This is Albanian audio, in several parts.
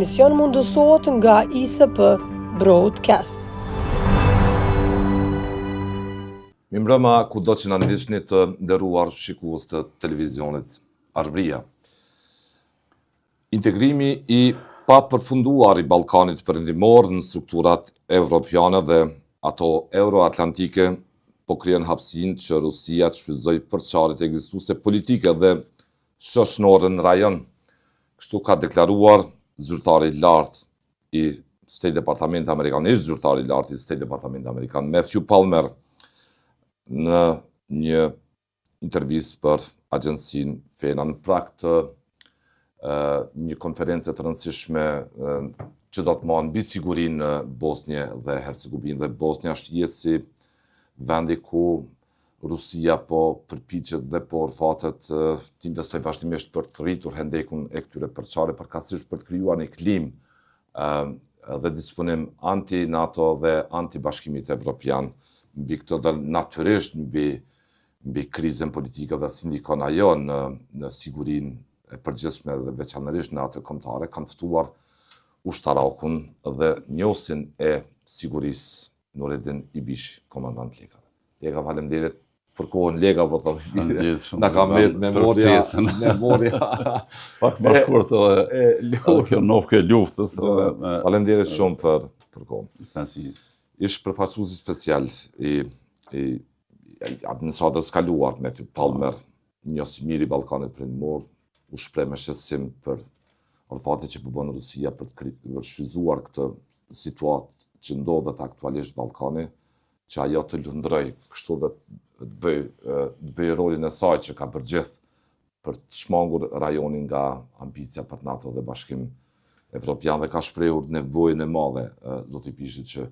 emision mundësohet nga ISP Broadcast. Mirëmbrëma kudo që na ndiqni të nderuar shikues të televizionit Arbëria. Integrimi i papërfunduar i Ballkanit Perëndimor në strukturat evropiane dhe ato euroatlantike po krijon hapësinë që Rusia të shfrytëzojë përçarjet ekzistuese politike dhe shoqërore në rajon. Kështu ka deklaruar zyrtari i lartë i State Departament Amerikan, zyrtari i lartë i State Departament Amerikan, Matthew Palmer, në një intervistë për agjencinë FENA në prag të një konferencë të rëndësishme që do të marrë mbi sigurinë në Bosnjë dhe Hercegovinë. Dhe Bosnja është jetë si vendi ku Rusia po përpiqet dhe po rfatet të investojë vazhdimisht për të rritur hendekun e këtyre përçarjeve, përkatësisht për të krijuar një klimë dhe disponim anti-NATO dhe anti-bashkimit evropian. Mbi këtë dhe natyrisht mbi krizën politike dhe si ndikon ajo në sigurinë e përgjithshme dhe veçanërisht në atë kombëtare, kanë ftuar ushtarakun dhe njohësin e sigurisë Nureddin Ibishi, komandant Lega. Lega, faleminderit për kohën Lega, po thonë. Na ka mbet memoria. Pak më shkurt edhe kjo novë e luftës. Faleminderit shumë për kohën. Ish përfaqësuesi special i administratës kaluar Matthew Palmer, njësi mirë i Ballkanit Perëndimor, u shpreh me shqetësim për fatin që po bën Rusia për të shfrytzuar këtë situatë që ndodhet aktualisht në Ballkani, që ajo të lundroj, kështu dhe të bëj rolin e saj që ka përgjith për të shmangur rajonin nga ambicia për NATO dhe Bashkim Evropian, dhe ka shprehur nevojën e madhe zoti Ibishi që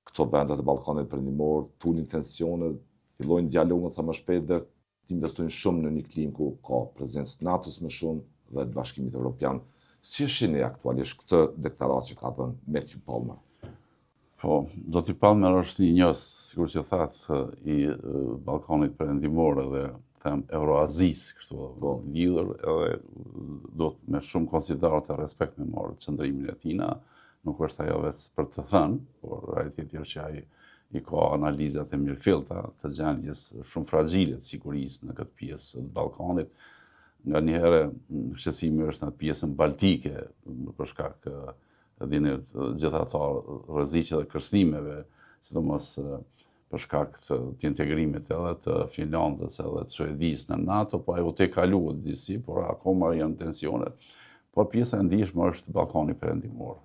këto vendet e Ballkanit Perëndimor tunin tensione, fillojnë dialogun sa më shpejt dhe të investojnë shumë në një klimë ku ka prezencë NATO-s më shumë dhe të Bashkimit Evropian. Si e shihni aktualisht këtë deklaratë që ka dhënë Matthew Palmer? Po, zoti Palmer është një njës, sikur që thatë, i Ballkanit Perëndimor dhe them Euroazis, kështu lidhur, edhe do të me shumë konsiderat e respekt me marrë qëndrimin e tina, nuk është ajo vetë për të thënë, por realiteti është që ai i ka analizat e mirëfillta të gjendjes shumë fragjile të sigurisë në këtë pjesë të Ballkanit. Nga njëherë shqetësimi është në pjesën baltike, për shkak dini gjitha ato rreziqe dhe kërcënimeve, sidomos për shkak të integrimit edhe të Finlandës edhe të Suedisë në NATO, po ajo te kaluar disi, por akoma janë tensionet. Por pjesa e ndihshme është Ballkani Perëndimor.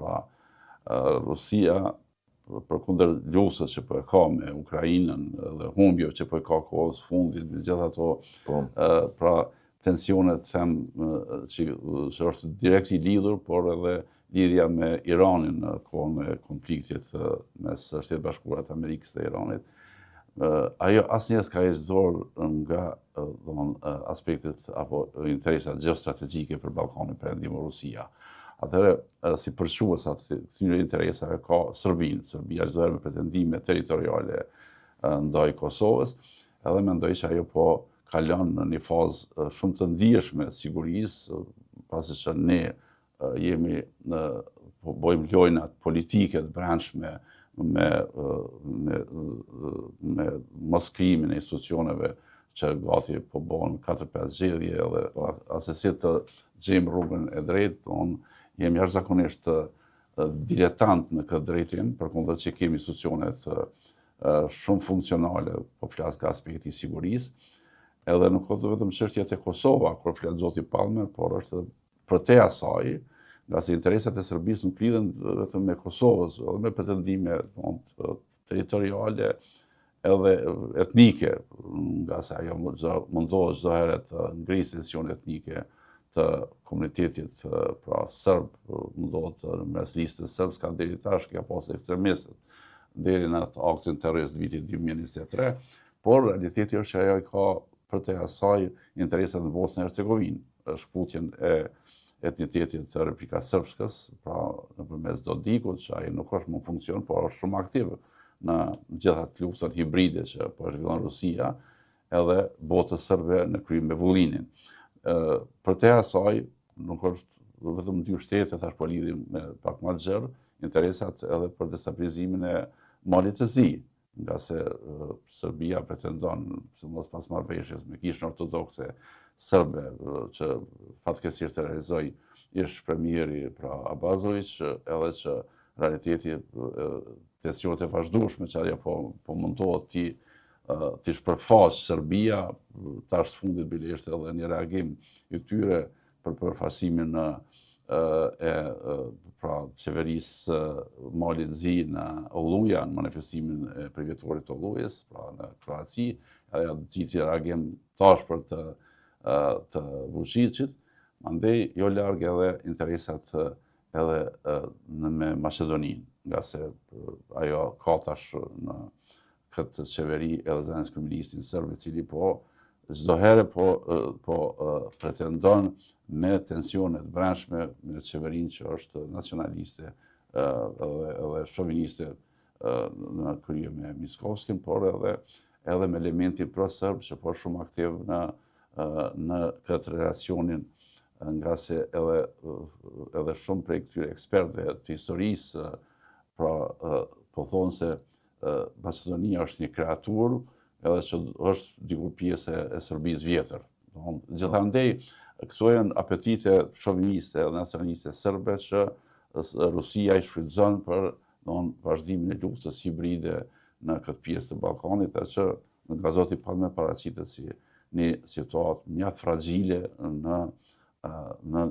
Pra Rusia përkundër luftës që po e ka me Ukrainën dhe humbjeve që po e ka kohës fundit, me gjitha ato pra tensionet them që është direkt i lidhur, por edhe lidhja me Iranin në kohën e konfliktit mes Shtetit Bashkuar të Amerikës dhe Iranit. Ajo asnjëherë s'ka hequr dorë nga aspektet apo interesat gjeostrategjike për Ballkanin Perëndimor Rusia. Atëherë, si përquës atë këtyre interesave ka Serbinë. Serbia çdo herë me pretendime territoriale ndaj Kosovës, edhe mendoj që ajo po kalon në një fazë shumë të ndihshme sigurisë, pasi që ne jemi po bëjmë lojnat politike të brendshme me moskrimin e institucioneve që gati po bëhen 4-5 zgjedhje edhe asesi të gjejmë rrugën e drejtë, jemi jashtëzakonisht diletant në këtë drejtim, përkundër që kemi institucionet shumë funksionale, po flas nga aspekti i sigurisë, edhe nuk është vetëm çështja e Kosova, kur flet zoti Palmer, por është për te asaj, nga se interesat e Serbisë nuk lidhen vetëm me Kosovës, edhe me pretendime territoriale edhe etnike, nga se ajo mundohet çdo herë të ngrisë tensione etnike të komunitetit pra serb, mundohet mes listës serbska deri tash ka pas ekstremistët deri në atë aktin terrorist vitit 2023, por realiteti është që ajo ka për te asaj interesat në Bosnjë e Hercegovinë, shkputjen e etnitetit të Republika Srpskës, pra nëpërmes Dodikut, që ai nuk është më funksion, por është shumë aktiv në gjitha të luftën hibride që po zhvillon Rusia, edhe botës serbe në krye me Vullinin. Për te asaj, nuk është vetëm 2 shtete, thash po lidhim me pak më gjerë, interesat edhe për destabilizimin e Malit të Zi, nga se Serbia pretendon, sidomos pas marrëveshjes me Kishën Ortodokse serbe, që fatkeqësisht e realizoi ish premieri pra Abazović, edhe që realiteti tensionet e vazhdueshme që ajo po mundohet ti shpërfaq Serbia, tash fundit bile ishte edhe një reagim i tyre për përfaqësimin pra qeverisë Malit Zi në Olluja, në manifestimin e përvjetorit të Ollujës, pra në Kroaci, ajo gjithë reagim tash për të Vučićit, mandej jo larg edhe interesat edhe me Maqedoninë, nga se ajo ka tash në këtë qeveri edhe zënës kryeministin serb, i cili çdo herë pretendon me tensionet brendshme me qeverinë që është nacionaliste edhe shoviniste në krye me Miskovskin, por edhe me elementin pro-serb që po shumë aktiv në këtë relacionin, nga se edhe shumë prej këtyre ekspertëve të historisë po thonë se Maqedonia është një kreaturë edhe që është dikur pjesë e Serbisë vjetër. Gjithandej, këto janë apetite shoviniste dhe nacionaliste serbe që Rusia i shfrytëzon për vazhdimin e luftës hibride në këtë pjesë të Ballkanit, e që nga zoti Palme paraqitet si një situatë mjaft fragjile në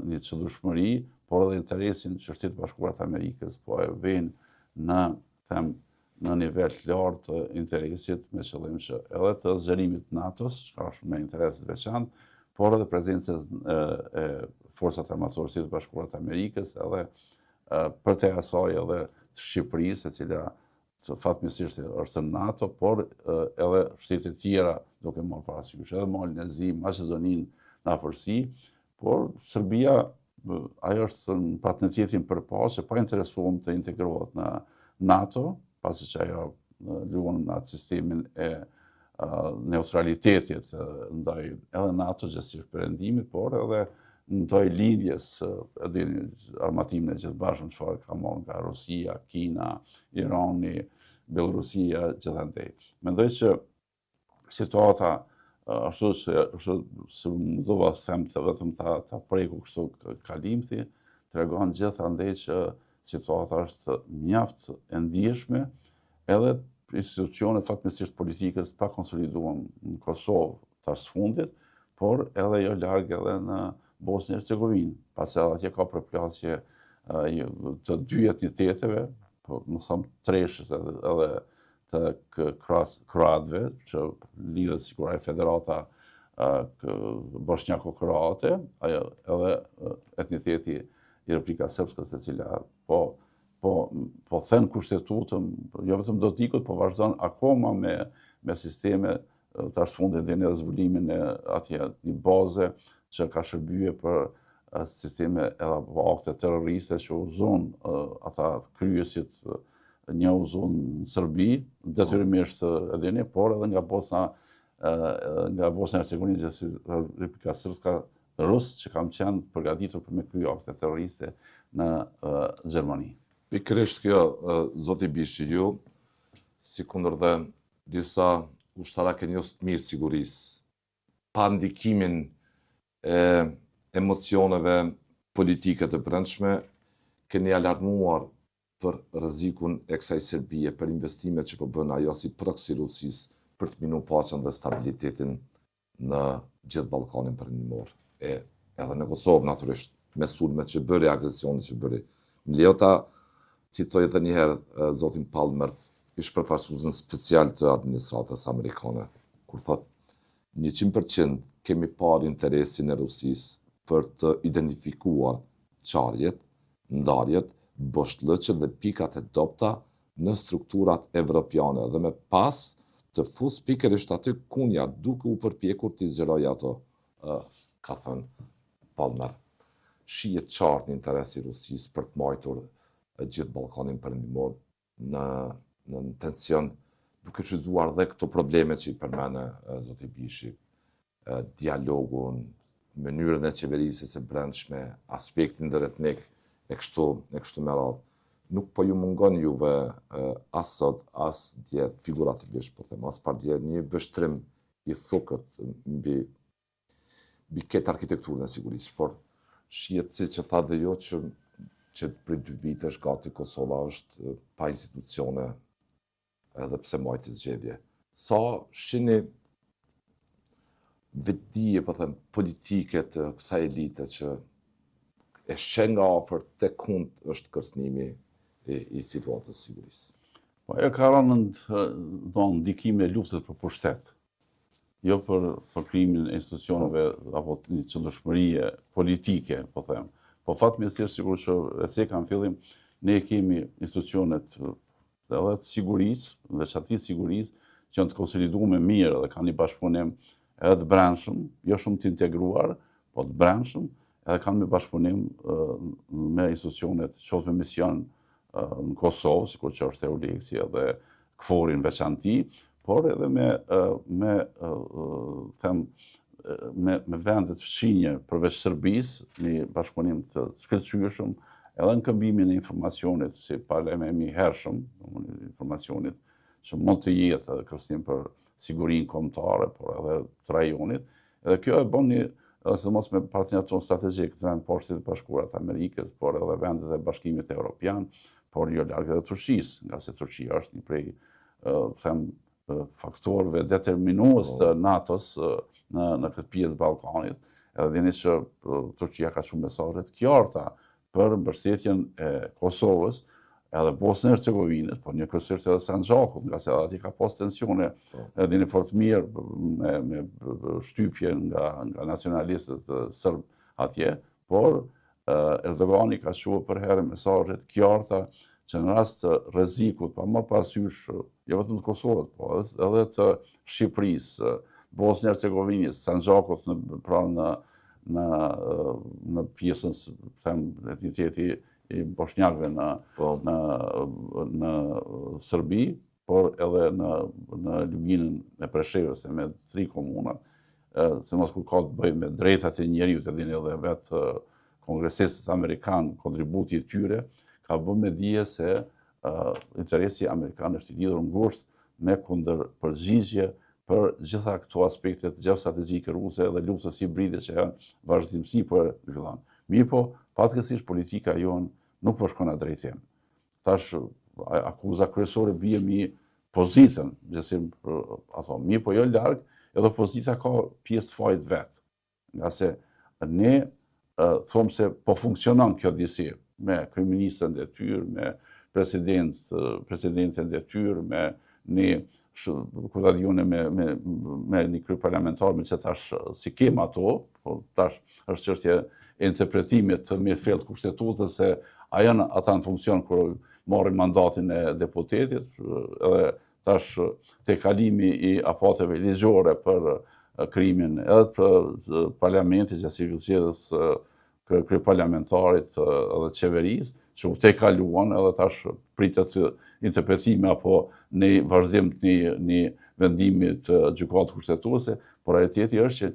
një çëndrueshmëri, por edhe interesin që Shtetet Bashkuara të Amerikës po e vënë në nivel të lartë të interesit me qëllim që edhe të zgjerimit NATO-s, që ka shumë me interes të veçantë, por edhe prezencës e forcat armatore të Shtetit Bashkuara të Amerikës, edhe për te asaj edhe të Shqipërisë, e cila fatmirësisht është në NATO, por edhe shtetet tjera duke marrë parasysh, edhe Malin e Zi, Maqedoninë në afërsi, por Serbia ajo është në partneritetin për paqe, pa interesuar të integrohet në NATO, pasi që ajo luan në atë sistemin e neutralitetit ndaj edhe NATO gjësisht perëndimit, por edhe ndaj lidhjes armatimin e gjithëbashëm çfarë ka marrë nga Rusia, Kina, Irani, Belorusia, gjithandej. Mendoj që situata ashtu që më dova them të vetëm ta preku kështu kalimti, tregon gjithandej që situata është mjaft e ndjeshme, edhe institucionet fatmirësisht politikës pa konsoliduar në Kosovë tash fundit, por edhe jo larg edhe në Bosnjë e Hercegovinë, pasi atje ka përplasje të dy etniteteve, po më them treshës edhe të kroatëve, që lidhet sikur ai federata bosnjako-kroate, edhe etniteti i Republika Srpske, e cila po thënë kushtetutën, jo vetëm do t'ikut, po vazhdon akoma me sisteme tash fundit dhe në zbulimin e atje një baze që ka shërbyer për sisteme edhe akte terroriste që uzon ata kryesit një uzon në Serbi, detyrimisht edhe një, por edhe nga Bosna e Hercegovinë dhe Republika Srpska Rus, që kam qenë përgatitur për me krye akte terroriste në Gjermani. Pikërisht kjo, zoti Bishi, ju, si kundër dhe disa ushtarak e njës të mirë sigurisë, pa ndikimin e emocioneve politike të brendshme, keni alarmuar për rrezikun e kësaj Serbie, për investimet që po bën ajo si proksi Rusisë për të minu paqen dhe stabilitetin në gjithë Ballkanin perëndimor, edhe në Kosovë natyrisht, me sulmet që bëri, agresionin që bëri. Më lejo ta citoj edhe një herë zotin Palmer, ish përfaqësuesin special të administratës amerikane, kur thot 100% kemi parë interesin e Rusisë për të identifikuar qarjet, ndarjet, boshllëqet dhe pikat e dobta në strukturat evropiane dhe me pas të fus pikërisht aty kunja duke u përpjekur të zgjerojë ato, ka thënë Palmer. Shihet qartë një interes i Rusisë për të mbajtur gjithë Ballkanin perëndimor në tension, duke shfrytzuar dhe këto probleme që i përmene zoti Bishi, dialogun mënyrën e qeverisjes së brendshme, aspektin drejtnik e kështu me radhë. Nuk po ju mungon juve as sot, as dje figurativisht, po them, as pardje një vështrim i thukët mbi këtë arkitekturën e sigurisë, por shihet siç e tha dhe jo që për 2 vitesh gati Kosova është pa institucione edhe pse mbajti zgjedhje. Sa shihni vetdije, po them, politike të kësaj elite që e sheh nga afër tek kund është kërcënimi i situatës së sigurisë. Po ajo ka rënë në ndikimin e luftës për pushtet. Jo për krijimin e institucioneve apo një qëndrueshmërie politike, po them. Po fatmirësisht sigurisht që e cekam fillim, ne kemi institucionet edhe të sigurisë, veçanërisht sigurisë, që janë të konsoliduar mirë dhe kanë një bashkëpunim edhe të brendshëm, jo shumë të integruar, po të brendshëm, edhe kanë një bashkëpunim me institucionet, qoftë me mision në Kosovë, sikur që është EULEX edhe KFOR-i në veçanti, por edhe me vendet fshinje përveç Serbisë, një bashkëpunim të shkëlqyeshëm, edhe në këmbimin e informacionit, si paralemi hershëm, informacionit që mund të jetë kërcënim për sigurinë kombëtare, por edhe të rajonit. Edhe kjo e bën një, ose mos me partnerin ton strategjik të Vendit Poshtë të Bashkuara të Amerikës, por edhe vendet e Bashkimit Evropian, por jo larg edhe Turqisë, nga se Turqia është një prej faktorëve determinues të NATO-s në këtë pjesë të Ballkanit. Edhe vjen që Turqia ka shumë mesazhe të qarta për mbështetjen e Kosovës, edhe Bosnjë Hercegovinës, por një kryesisht edhe Sanxhakut, nga se aty ka pas tensione edhe një fort mirë me shtypje nga nacionalistët serb atje, por Erdogani ka shuar për herë mesazhe të qarta që në rast të rrezikut, pa marrë parasysh jo vetëm të Kosovës, po edhe të Shqipërisë, Bosnjë Hercegovinës, Sanxhakut në pjesën etniciteti i bosnjakëve në Serbi, por edhe në luginën e Preshevës me 3 komuna, se mos kur ka të bëjë me drejtat e njerëzit, edhe vetë kongresistët amerikanë, kontributi i tyre, ka bërë me dije se interesi amerikan është i lidhur ngushtë me kundërpërgjigje për gjitha këto aspektet gjeostrategjike ruse dhe luftës hibride që janë vazhdimsi për zhvillan. Mirë, fatkeqësisht politika jonë nuk po shkon në drejtim. Tash akuza kryesore bie mbi pozitën, mirë, po jo larg, edhe opozita ka pjesë të fajit vet. Nga se ne thomë se po funksionon kjo disi me kryeministën e tyre, me presidentën e tyre, me një me një kryeparlamentar, me që tash si kem ato, po tash është çështje e interpretimit të mirëfillt kushtetutës se a janë ata në funksion kur marrin mandatin e deputetit, edhe tash te kalimi i afateve ligjore për krimin edhe të parlamentit që si zgjedhës kryeparlamentarit edhe qeverisë, që u te kaluan edhe tash pritet interpretime apo në vazhdim të një vendimi të gjykatës kushtetuese, por realiteti është që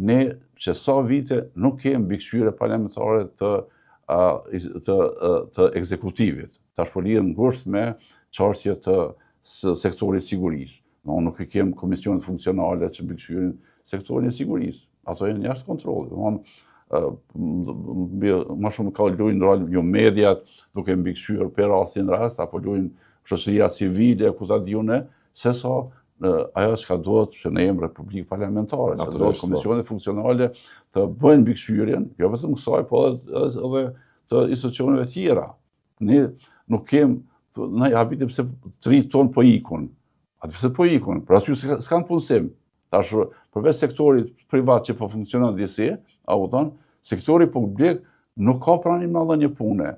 ne që sa vite nuk kemi mbikëqyrje parlamentare të ekzekutivit. Tash po lidhem ngushtë me çështje të sektorit sigurisë. Nuk kemi komisionet funksionale që mbikëqyrin sektorin e sigurisë. Ato janë jashtë kontrollit. Më shumë ka luajnë rol jo mediat, duke mbikëqyrë për rastin rast, apo luajnë shoqëria civile, ku ta diune, se sa ajo që ka duhet që ne jemi republikë parlamentare, që duhet komisionet funksionale të bëjnë mbikëqyrjen, jo vetëm kësaj, po edhe të institucioneve tjera. Ne nuk kemi, ne habitim se 3 ton po ikun. Atë pse po ikun, për arsye se s'kan punësim. Tash përveç sektorit privat që po funksionon disi, sektori publik nuk ka pranim në dhënie pune.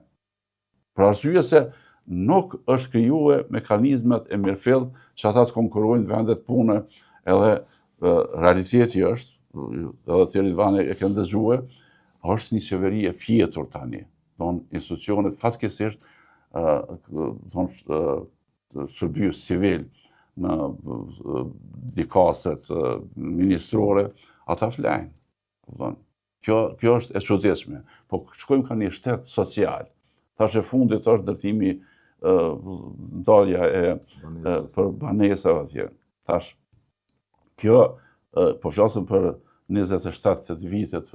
Për arsye se nuk është krijuar mekanizmat e mirëfillt që ata të konkurrojnë vendet pune, edhe realiteti është, edhe Thierry Vane e kanë dëgjuar, është një qeveri e fjetur tani. Institucionet fatkeqësisht shërbimit civil në dikastret ministrore, ata flajnë. Kjo është e çuditshme. Po shkojmë ka një shtet social. Tash e fundit është ndërtimi ndalja për banesat atje. Tash kjo po flasim për 27 vitet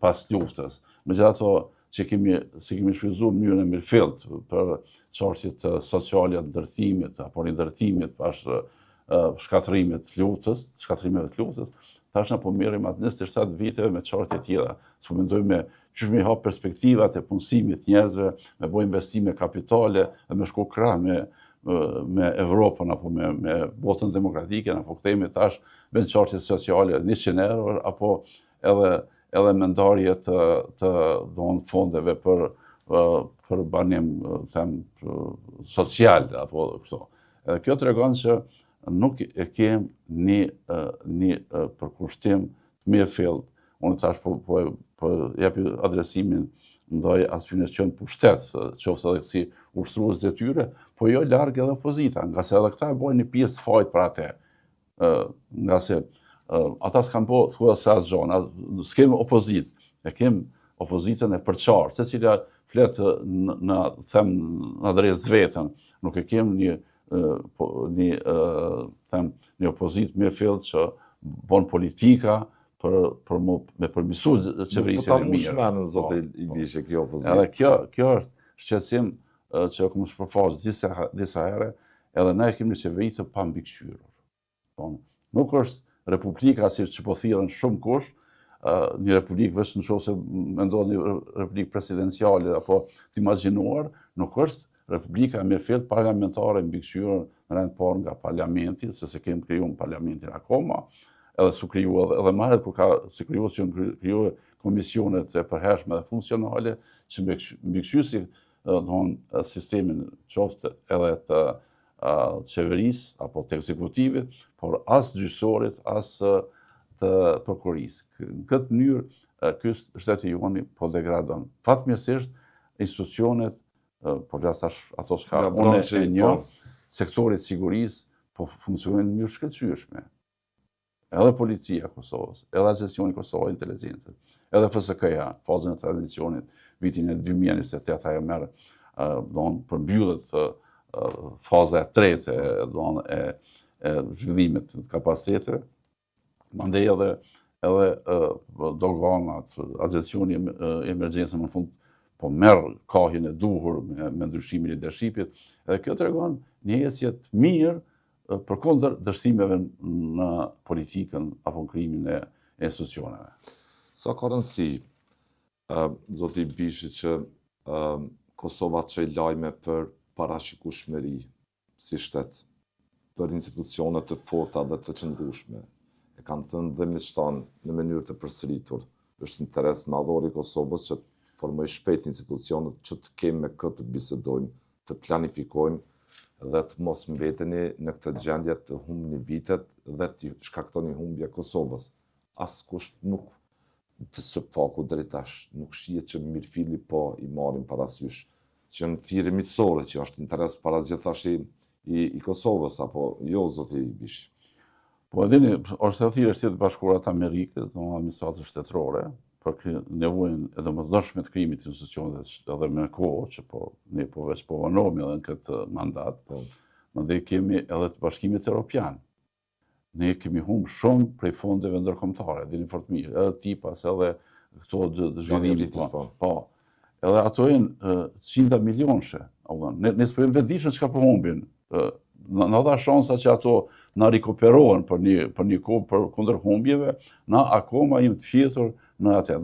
pas luftës. Megjithatë që kemi shfrytzuar mënyrën e mirëfillt për çështjet sociale të ndërtimit apo rindërtimit pas shkatrimeve të luftës, tash na po merrem atë 27 viteve me çështje të tjera. Po mendojmë çu më hap perspektivat e punësimit të njerëzve, me bëj investime kapitale, dhe me shku krah me Evropën apo me botën demokratike, apo kthehemi tash me çështje sociale 100 euro apo edhe me ndarje të fondeve për banim social apo kështu. Edhe kjo tregon që nuk e kemë një përkushtim të mirëfillt. Unë tash po japi adresimin ndaj atyre që janë pushtet, qoftë edhe si ushtrues detyre, po jo larg edhe opozita, nga se edhe këta e bojnë një pjesë të fajt për atë. Nga se ata s'kan po thua se asgjë, s'kem opozitë, e kem opozitën e përçartë, secila flet në adresë vetën, nuk e kem një opozitë mirëfillt që bën politika me përmirësu qeverisjen e mirë. Po ta mushmenën, zoti Ibishe, kjo opozitë. Edhe kjo është shqetësim që kam shpërfaqur disa herë, edhe ne kemi një qeveri të pambikëqyrur. Nuk është republika si që po thirrën shumë kush, një republikë vetëm nëse mendon një republikë presidenciale apo të imagjinuar, nuk është republika e mirëfillt parlamentare mbikëqyrur në rend parë nga parlamenti, se kemi krijuar parlamentin akoma, edhe su krijuar edhe më herët kur si krijuar komisionet e përhershme dhe funksionale që mbikëqysin sistemin qoftë edhe të qeverisë apo të ekzekutivit, por as gjyqësorit, as të prokurisë. Në këtë mënyrë, ky shteti juani po degradon. Fatmirësisht, institucionet, po flas tash ato çka unë e njoh, sektori i sigurisë po funksionojnë në mënyrë shkëlqyeshme. Edhe policia e Kosovës, edhe Agjencioni Kosovë Inteligjencës, edhe FSK-ja, fazën e tranzicionit, vitin e 2028 ajo merr përmbyllet faza e tretë e zhvillimit të kapacitetive. Mandej edhe doganat, Agjencioni i Emergjencës në fund po merr kahjen e duhur me ndryshimin e leadershipit, edhe kjo tregon një ecje të mirë përkundër dështimeve në politikën apo në krimin e institucioneve. Sa ka rëndësi, zoti Bishi, që Kosova çoj lajme për parashikueshmëri si shtet, për institucione të forta dhe të qëndrueshme. E kanë thënë dhe miqtan në mënyrë të përsëritur. Është interes madhor i Kosovës që të formoj shpejt institucionet që të kemi me këtë të bisedojmë, të planifikojmë dhe të mos mbeteni në këtë gjendje të humbni vitet dhe të shkaktoni humbje Kosovës. Askush nuk të së paku deri tash nuk shihet që mirëfilli po i marrin parasysh që në thirrje miqësore që është interes parazgjithëtash i Kosovës apo jo, zoti Bishi. Po edhini, është e thirrje Shtetet Bashkuara të Amerikës, administratës shtetërore, për nevojën e domosdoshme të krijimit të institucioneve edhe me kohë që ne veç po vanohemi edhe në këtë mandat. Mandej kemi edhe të Bashkimit Evropian. Ne kemi humbur shumë prej fondeve ndërkombëtare, dini fort mirë, edhe tipas edhe këto zhvillimit. Po. Edhe ato janë 100 milionëshe. Ne s'përëm vetëdijshëm çka po humbin. Na dha shansa që ato na rikuperohen për një kohë për kundër humbjeve, na akoma jemi të fjetur në atë.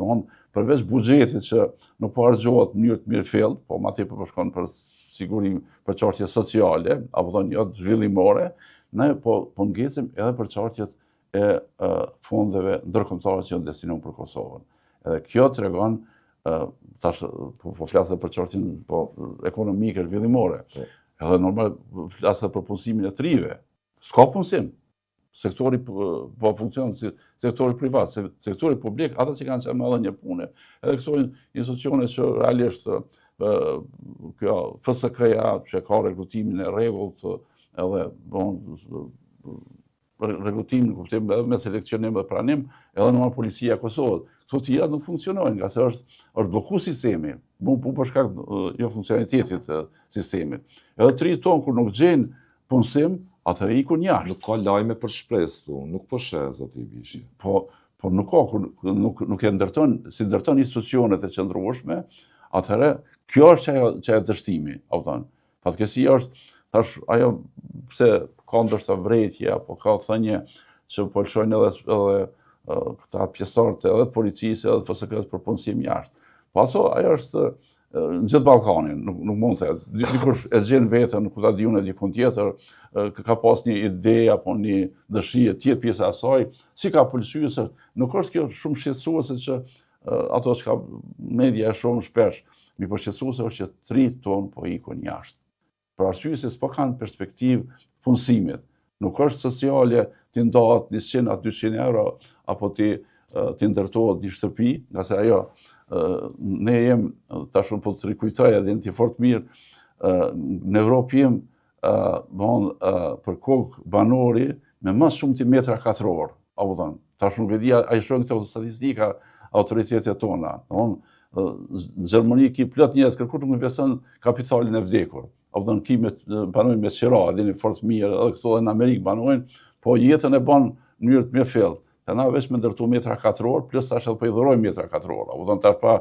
Përveç buxhetit që nuk po harxhohet në mënyrë të mirëfillt, po ma tepër po shkon për sigurim, për çështje sociale, apo thonë jo zhvillimore, ne po ngecim edhe për çështjet e fondeve ndërkombëtare që janë destinuar për Kosovën. Edhe kjo tregon tash po flas për çështjen ekonomike zhvillimore. Edhe normal flas për punësimin e trive. S'ka punësim. Sektori po funksionon si sektori privat, sektori publik, ata që kanë qenë edhe një punë. Edhe këto institucione që realisht kjo FSK-ja që ka rekrutimin e rregullt, edhe rekrutimin kuptim edhe me seleksionim dhe pranim, edhe normal policia e Kosovës. këto tjera nuk funksionojnë, nga se është bloku sistemi, për shkak jo funksionalitetit të sistemit. Edhe 3 tonë kur nuk gjenë punësim, atëherë ikun jashtë. Nuk ka lajme për shpresë, nuk po sheh, zoti Bishi. Po nuk ka, nuk e ndërton, si ndërton institucionet e qëndrueshme, atëherë kjo është që e dështimi, fatkeqësia është, tash ajo pse ka ndërsa vretje, apo ka thënie që po lëshojnë edhe këta pjesëtarët edhe të policisë, edhe të FSK-s për punësim jashtë. Po ajo është në gjithë Ballkanin, nuk mund të thënë. Dikush e gjen veten ku ta diun dikun tjetër, ka pas një ide apo një dëshirë tjetër pjesë e asaj, si ka pëlqyer se nuk është kjo shumë shqetësuese që ato që ka media shumë shpesh, mi po shqetësuese është që 3 tonë po ikun jashtë. Për arsye se s'po kanë perspektivë punësimit. Nuk është sociale ti ndahet 100 a 200 euro apo ti ndërtohet një shtëpi, nga se ajo ne jem tashun po të rikujtoj edhe ti fort mirë në Evropë jem për kokë banori me më shumë ti metra katror. Tash nuk e di ai shohin këto statistika autoritetet tona. Në Gjermani ki plot njerëz kërkush nuk investon kapitalin e vdekur. Ki banojnë me qira, dini fort mirë, edhe këto në Amerikë banojnë, po jetën e banë në mënyrë të mirëfillt. Të na veç me ndërtu metra katror, plus tash edhe po i dhurojmë metra katror. Tash pa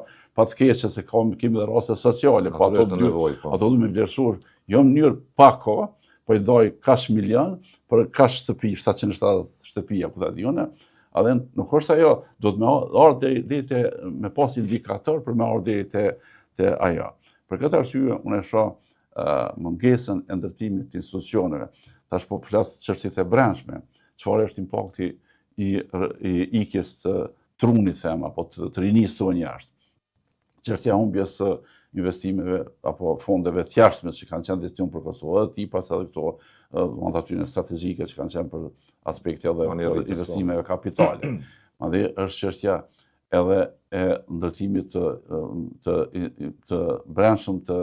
të keqe se kemi dhe raste sociale, po ato du me vlerësur, jo në mënyrë pak ko, po i doj kash milion, për kash shtëpi, 770 shtëpia, ku ta dione, edhe nuk është ajo, do të me ardhe dhe me pas indikator për me ardhe të ajo. Për këtë arsye, unë e shoh mungesën e ndërtimit të institucioneve. Tash po flas çështjet e brendshme, çfarë është impakti i ikjes të trunit them apo të rinisë tonë jashtë. Çështja humbjes së investimeve apo fondeve të jashtme që kanë qenë destinacion për Kosovë, tipas edhe këto mund aty në strategjike që kanë qenë për aspekte edhe investimeve kapitale. Madje është çështja edhe e ndërtimit të brendshëm të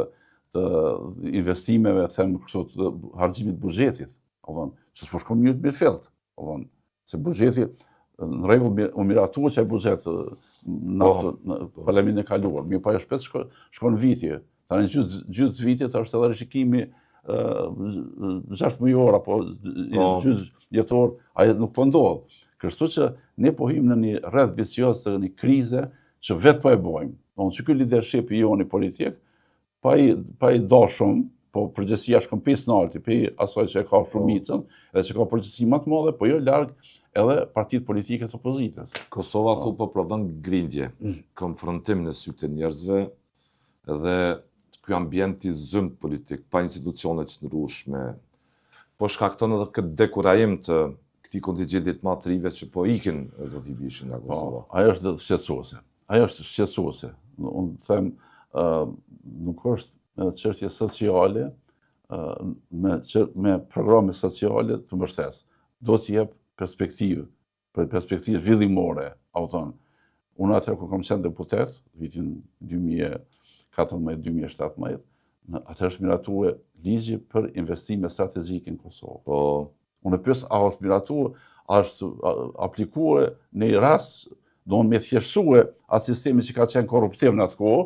investimeve, them kështu, të harxhimit buxhetit, që s'po shkon mirë mirëfillt, se buxheti në rregull u miratua çaj buxhet në parlamentin e kaluar, mirë po shpejt shkon viti. Tani gjysmë vitit është edhe rishikimi 6 mujor apo gjysmë jetor, ajo nuk po ndodh. Kështu që ne po hym në një rreth vicioz të një krize që vetë po e bojmë. Që ky leadershipi joni politik pa i dashëm, po përgjësia shkon pesë nalti, pe asaj që e ka shumicën, edhe që ka përgjësi më të madhe, po jo larg edhe partitë politike të opozitës. Kosova këtu po prodhon grindje, konfrontim në sy të njerëzve, dhe ky ambient i zymt politik, pa institucione të ndryshme, po shkakton edhe këtë dekurajim të këtij kontingjentit të madh të rive që po ikin zoti Bishi nga Kosova. Ajo është shqetësuese. Ajo është shqetësuese. Unë them nuk është çështje sociale me programe sociale të mbështes. Do të jep perspektivë, për perspektivë villimore, Unë atëherë kur kam qenë deputet, vitin 2014-2017, atëherë është miratue ligji për investime strategjike në Kosovë. Unë pyes a është miratue, a është aplikue në rast do me thjeshtësue atë sistemi që ka qenë korruptiv në atë kohë,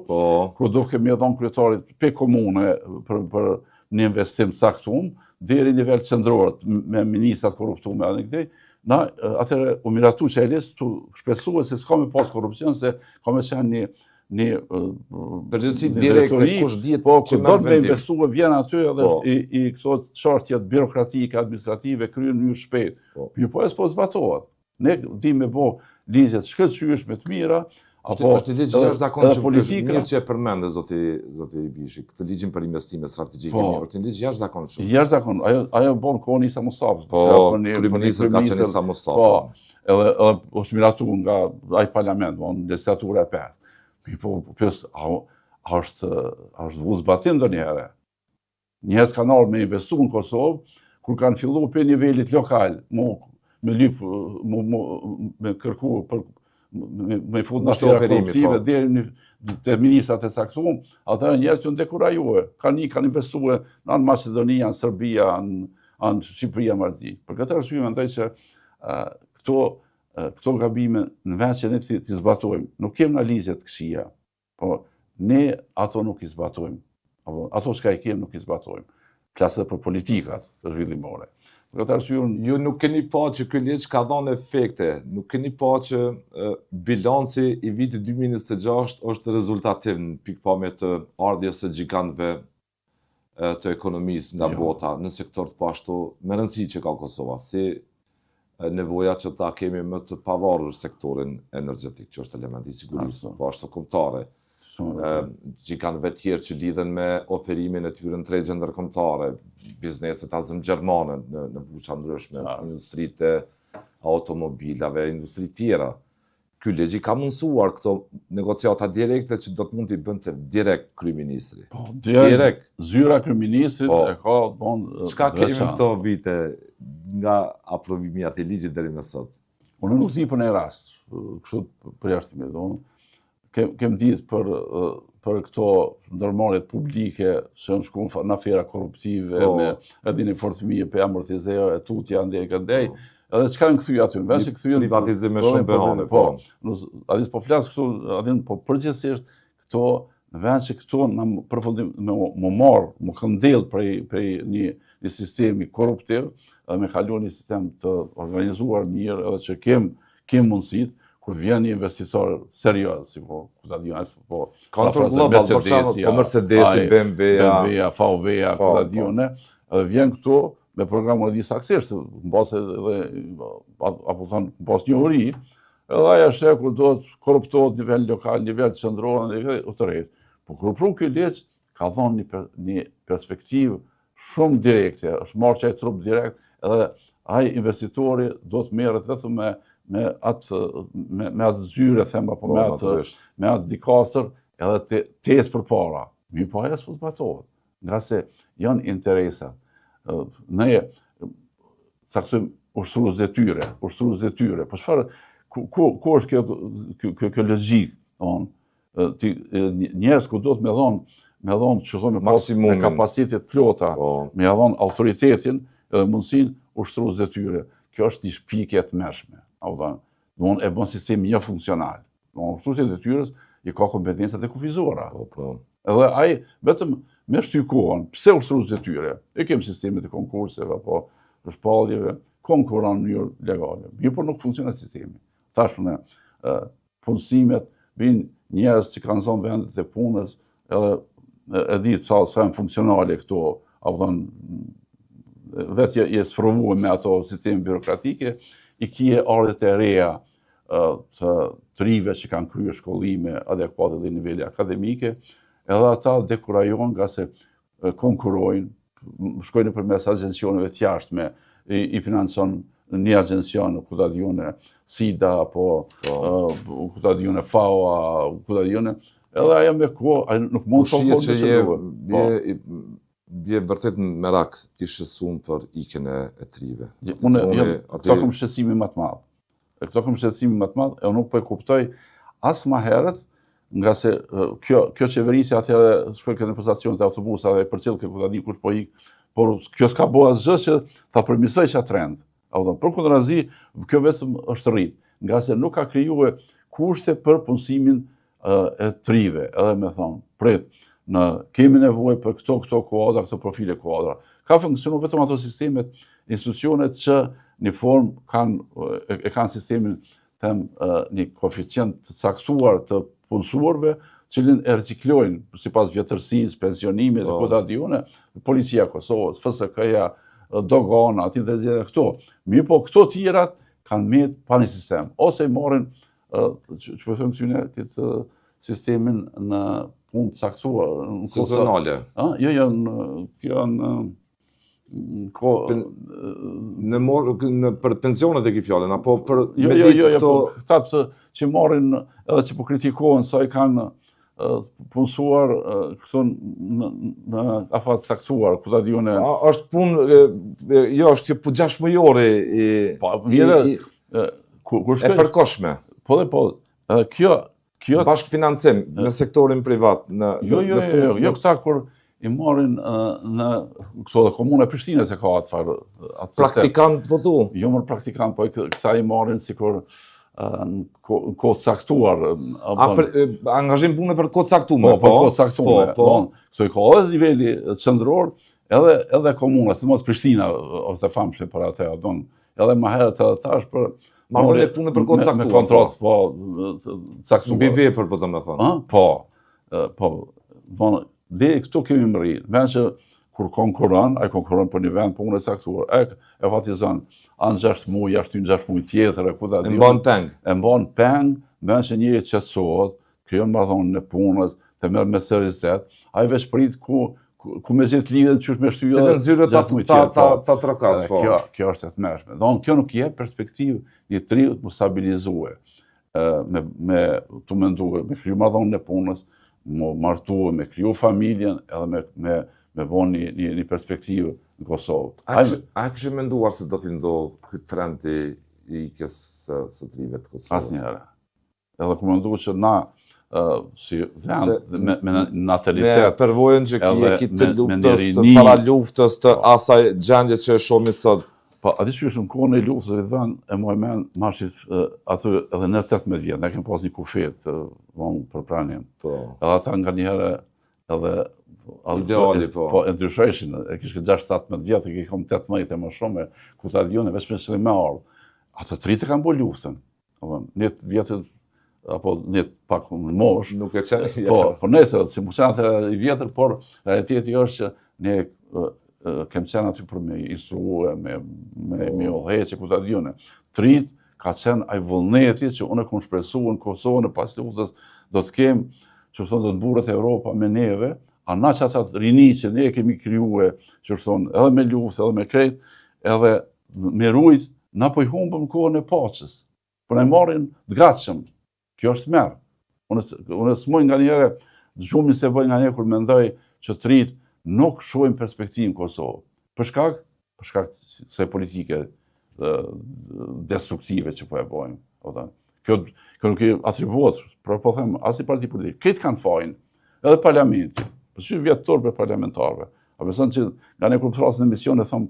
kur do kemi dhënë kryetarit pe komune për një investim të caktuar, deri në nivel qendror me ministrat korruptuar edhe këtej, na atëherë u miratu që Elis tu shpresua se s'ka më pas korrupsion, se ka më qenë një përgjithësi direkte kush dihet që do të investuar vjen aty edhe i këto çështjet birokratike administrative kryen më shpejt. Jo po s'po zbatohet. Ne dimë me bë ligjet shkëlqyeshme të mira, apo është ligj jashtëzakonshëm mirë që e përmendë zoti Bishi, këtë ligjin për investime strategjike mirë, është një ligj jashtëzakonshëm. Jashtëzakonshëm, ajo bën kohën Isa Mustafa. Kryeministri ka qenë Isa Mustafa. Edhe është miratuar nga ai parlament, legislatura e pesë. Po pyes a është vu zbatim ndonjëherë. Njerëz kanë ardhur me investu në Kosovë, kur kanë filluar për nivelit lokal, me lyp, me kërku, me fut në shtira korruptive, deri te ministrat e caktuar, ata njerëz që dekurajue, kanë investuar në anë Maqedonia, në Serbia, në Shqipëria, Marzi. Për këtë arsye mendoj se këto këto gabime në vend që ne t'i zbatojmë, nuk kemë analizet këshia, po ne ato nuk i zbatojmë. Ato çka i kemë nuk i zbatojmë. Flasë për politikat zhvillimore. Për këtë arsye ju nuk keni pa që ky ligj ka dhënë efekte, nuk keni pa që bilanci i vitit 2026 është rezultativ në pikpamje të ardhjes së gjigantëve të ekonomisë nga bota në sektor të pashtu me rëndësi që ka Kosova, si nevoja që ta kemi më të pavarur sektorin energjetik, që është element i sigurisë, po ashtu kombëtare. Gjigantëve tjerë që lidhen me operimin e tyre në tregje ndërkombëtare, bizneset azëm gjermane në fushë ndryshme, industritë e automobilave, industri tjera. Ky ligj ka mundësuar këto negociata direkte që do të mund t'i bënte direkt kryeministri. Direkt. Zyra kryeministrit e ka bën. Çka kemi këto vite nga aprovimi i atij ligji deri më sot? Unë nuk di për një rast, kështu përjashtimit. Kem ditë për këto ndërmarrjet publike që në shkuën në afera korruptive, me edhini fortëmije për amortizeo e tutja ndej, edhe çka në këthyja aty, në vend që këthyja... Privatizim me shumë behane, po. Adis po flasë këtu, adin po përgjithsisht këto, në vend që këto në përfundim më marë, më këndel prej një sistemi korruptiv, edhe me kalu një sistem të organizuar mirë, edhe që kem mundësit, kur vjen një investitor serios, si po, Control Global, për shembull, po Mercedesi, BMW-ja, VW-ja, edhe vjen këtu me programën e disaksisht, në base apo thonë, në base një uri, edhe aja shë kur do të korruptohet nivel lokal, nivel qendror, nivel të rejtë. Po kur ky ligj ka dhënë një perspektivë shumë direkte, është marrë çaj trup direkt, edhe ai investitori do të merret vetëm me atë zyre, them apo me atë dikastër, edhe tesë përpara. Mirë po ajo s'po zbatohet, nga se janë interesa. Ne caktojmë ushtrues detyre, po çfarë ku është kjo logjik, njerëz ku do të me dhon që thonë me kapacitet plota, me dhon autoritetin edhe mundësinë ushtrues detyre. Kjo është një shpikje e tmerrshme. Domthon e bën sistemi jo funksional. Ushtruesi i detyrës i ka kompetencat e kufizuara. Edhe ai vetëm me shtykohen, pse ushtrues detyre? E kem sistemet e konkurseve apo shpalljeve, konkuron në mënyrë legale. Mirë, por nuk funksionon sistemi. Tashmë punësimet vinë njerëz që kanë zonë vendet e punës, edhe e di sa janë funksionale këto, apo vetë je sprovuar me ato sisteme birokratike, i kije ardhet e reja të rive që kanë kryer shkollime adekuate dhe nivele akademike, edhe ata dekurajon nga se konkurojnë, shkojnë përmes agjencioneve të jashtme, i financon një agjencion, ku ta diune SIDA, apo ku ta diune FAO, ku ta diune, edhe ajo me kohë, nuk mund të që bje vërtet në merak i shësuar për ikjen e trive. Këto kom shqetësimi më të madh. E unë nuk po e kuptoj as më herët, nga se kjo qeverisja atëherë shkoi në postacionet e autobusave për cilë ku ta di kush po ik, por kjo s'ka bëu asgjë që ta përmirësoj çat trend. Përkundrazi, kjo vetëm është rrit, nga se nuk ka krijuar kushte për punësimin e trive, edhe me thonë, prit, kemi nevojë për këto kuadra, këto profile kuadra. Ka funksionuar vetëm ato sistemet, institucionet që në formë kanë sistemin një koeficient të caktuar të punësuarve, cilin e riciklojnë sipas vjetërsisë, pensionimit, kuda diune, Policia e Kosovës, FSK-ja, dogana, aty dhe këto. Mirë po këto tjerat kanë met pa një sistem, ose i marrin që po them këtyne këtë sistemin në punë të caktuar. Sezonale. Jo, janë për pensionet e ki fjallin, apo për këto... Këta që marrin edhe që po kritikohen sa i kanë punësuar këto në afat saktuar, ku ta diune... është punë, jo, është kjo për 6 mujore e përkoshme. Po, kjo... Bashkëfinancim në sektorin privat. Jo, këta kur i marrin në këto dhe komuna e Prishtinës e ka atë farë. Praktikant votu? Jo më praktikant, po kësa i marrin sikur në kohë caktuar. Angazhim pune për kohë caktume? Po, kohë caktume. Këto i ka edhe niveli qendror, edhe komuna, sidomos Prishtina është e famshme për atë, edhe më herët edhe tash për marrë punë për kohë caktuar. Me kontratë, po, caktuar. Mbi vepër, po të me thonë. Po, dhe këtu kemi mëri, venë që kur konkuron, ai konkuron për një vend punë e caktuar, e fatizon, anë 6 muaj, jashtë 6 muaj tjetër, e mban peng. E mban peng, venë që njëri qetësohet, krijon marrëdhënie në punës, të merr me seriozitet, ai veç prit ku me gjithë lidhen qysh me shtylla. Cilën zyre ta trokas, po. Kjo është e tmerrshme. Don kjo nuk jep perspektivë një triut më stabilizue, me të menduar, me kriju marrëdhënie në punës, më martuar, me kriju familjen, edhe me bon një perspektivë në Kosovë. A kështë menduar se do t'i ndodhë këtë trend i ikjes së trive të Kosovës? Asnjëherë. Edhe ku mendu që na, si vend, me natalitet... Me përvojën që ki të luftës, të para luftës, të asaj gjendje që e shomi sot. Po, ati që është në kohën e luftës dhe vend, e moj men, marshit aty edhe në 18 vjetë, ne kemë pas një kufet të vonë për pranin. Edhe ata nga njëherë edhe... Ideali, po. Po, e ndrysheshin, e kishke 6-17 vjetë, e kom 18 e më shumë, ku të adjone, veç me qëllim me ardhë. Ata të rritë kanë bo luftën. Njët vjetët, apo njët pak në mosh. Nuk e qenë vjetër. Po, por nesër, si më qenë të i vjetër, por realiteti është që ne kemë qenë aty për me instruue, me oheqe, ku të adjone. Të rritë ka qenë aj vullneti që unë e kom shpresu në Kosovë në pas luftës, do të kemë, që thonë do të burët Europa me neve, a na që atë rini që ne kemi kryue, që thonë edhe me luftë, edhe me krejt, edhe me rujt, na po i humbëm kohën e paqës, për ne marrin të gatshëm. Kjo është merë. Unë smoj nga njëre, gjumin se bëj nga njëre kur mendoj që të rritë nuk shojmë perspektivë në Kosovë. Për shkak se politike destruktive që po e bojmë. Kjo nuk i atribuot, por po them, as i parti politik. Këtë kanë fajnë, edhe parlamenti. Për që vjetëtor për parlamentarve. A beson që nga ne kur frasën e misione, thëmë,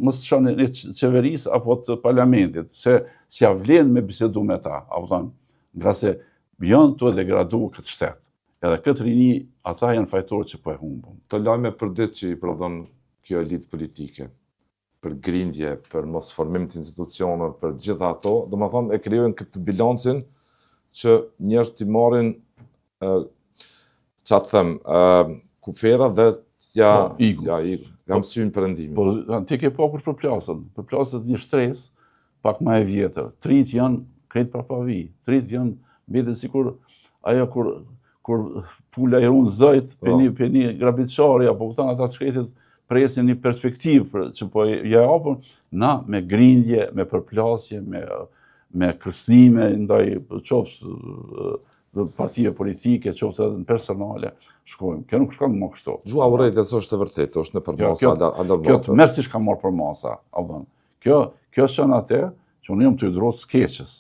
mos shonë një qeverisë apo të parlamentit, se s'ja vlen me bisedu me ta, nga se janë të degradu këtë shtetë. Edhe këtë rini, ata janë fajtorë që po e humbën. Të lajme për ditë që i prodhon kjo elitë politike, për grindje, për mos formim të institucionet, për gjitha ato, do më thonë e krijojnë këtë bilancin që njerëz t'i marrin që atë thëmë, kufera dhe jam synë përëndimi. Por ti ke pa kush përplasët një shtres, pak ma e vjetër. Trit janë krejt prapavi, trit janë mbeten sikur ajo kur pula i runë zëjt, për një grabitçari, apo këtan ata shkretit presin një perspektivë që po ja hapën, na me grindje, me përplasje, me kërcënime ndaj qoftë partive politike, qoftë edhe në personale, shkojmë. Kjo nuk shkon më kështu. Gjua urrejtjes është e vërtetë, është në përmasa. Kjo të mërë si shka marrë për masa. Kjo shënë atë që unë jam të hydrot skeqës.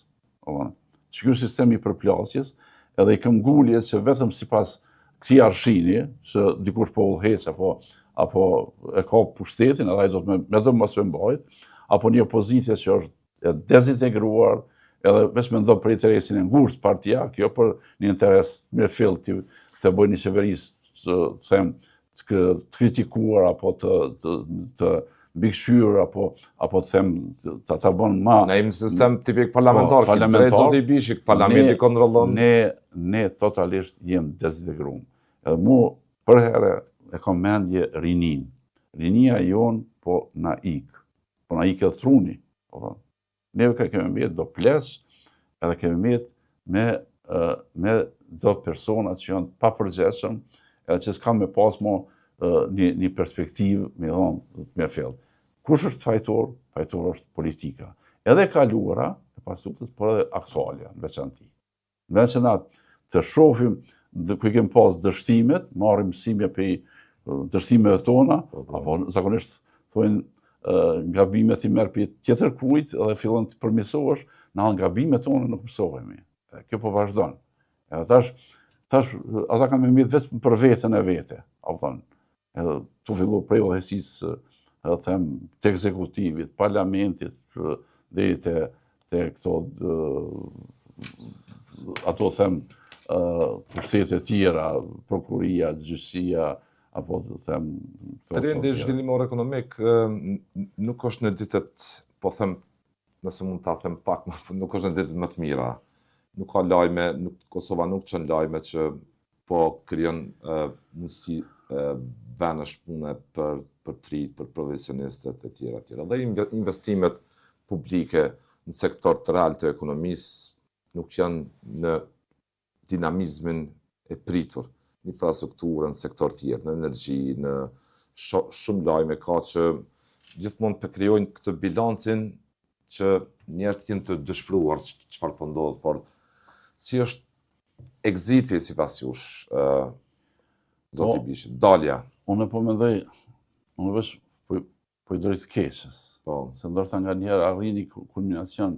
Që kjo sistemi përplasjes, edhe i këm gulljes që vetëm si pas këti arshini, që dikush po ullheq, apo e ka pushtetin, edhe i do të me dhe mos me mbajt, apo një opozitje që është dezintegruar, edhe veç me ndonë për interesin e ngushtë partia, kjo për një interes mirë fill të bëjë një qeverisë të kritikuar, apo të mbikëqyrë, apo të them të bënë ma... Ne imë sistem tipik parlamentar, këtë drejtë zotë i bishik, parlamenti kontrollon... Ne totalisht jem dezintegruar. Edhe mu për herë e kom mendje rinin. Rinia jonë po na ikë, po na ikë edhe truni. Neve kemi mjetë do plesh, edhe kemi mjetë me do persona që janë pa përgjeshëm, edhe që s'kam me pas mo një perspektivë, me thonë, me fjellë. Kush është fajtor? Fajtor është politika. Edhe kaluara, e pas luftës, por edhe aktualja, në veçanti. Në veçanat të shofim, ku i kemë pas dështimet, marrim mësimje për dështimeve tona, apo zakonisht thojnë gabimet i merë për tjetër kujt edhe fillon të përmisohesh, në gabimet tonë nuk mësohemi. Kjo po vazhdon. Edhe tash, Tash, ata kanë me mjetë vetëm për vetën e vete, edhe të fillu prej udhëheqësisë, edhe them, të ekzekutivit, parlamentit, deri te këto, ato them, pushtete tjera, prokuria, gjyqësia, apo të them... Trendi zhvillimor ekonomik nuk është në ditët, po them, nëse mund ta them pak, nuk është në ditët më të mira. Nuk ka lajme, Kosova nuk çon lajme që po krijon mundësi venesh pune për trit, për profesionistët e tjera. Dhe investimet publike në sektor të real të ekonomisë nuk janë në dinamizmin e pritur, në infrastrukturën, në sektor tjerë, në energji, në shumë lajme ka që gjithmonë përkrijojnë këtë bilancin që njerëzit jenë të dëshpëruar çfarë po ndodh, por si është exiti sipas jush, zoti Bishi, dalja? Unë po mendoj, unë vesh po i drejt keqës. Se ndoshta nganjëherë arrini kulminacion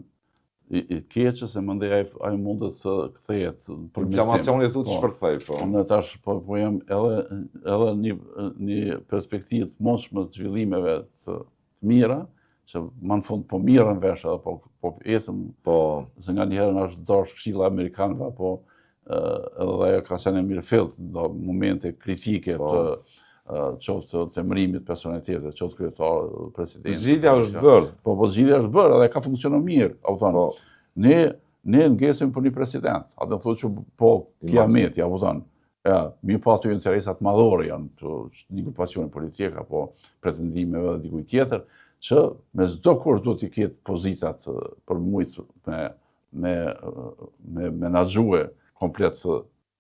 i keqës e mendoj ai mundet të kthehet për inflamacioni të shpërthej, po. Unë tash po jam edhe një perspektivë të mundshme të zhvillimeve të mira, që më në fund po mirën vesh edhe po ecëm, se nga njëherë në është dash këshilla amerikanëve, po edhe ajo ka qenë mirë fillt në momente kritike të qoftë të emërimit personalitetit, qoftë kryetar, president. Zgjidhja është bërë. Po zgjidhja është bërë edhe ka funksionuar mirë. Ne ngesim për një president, atë në thotë që po kiameti, mirë po ato interesat madhore janë, një grupacione politike apo pretendimeve dhe dikuj tjetër, që me çdo kush do t'i ketë pozitat për mujt me menaxhue komplet,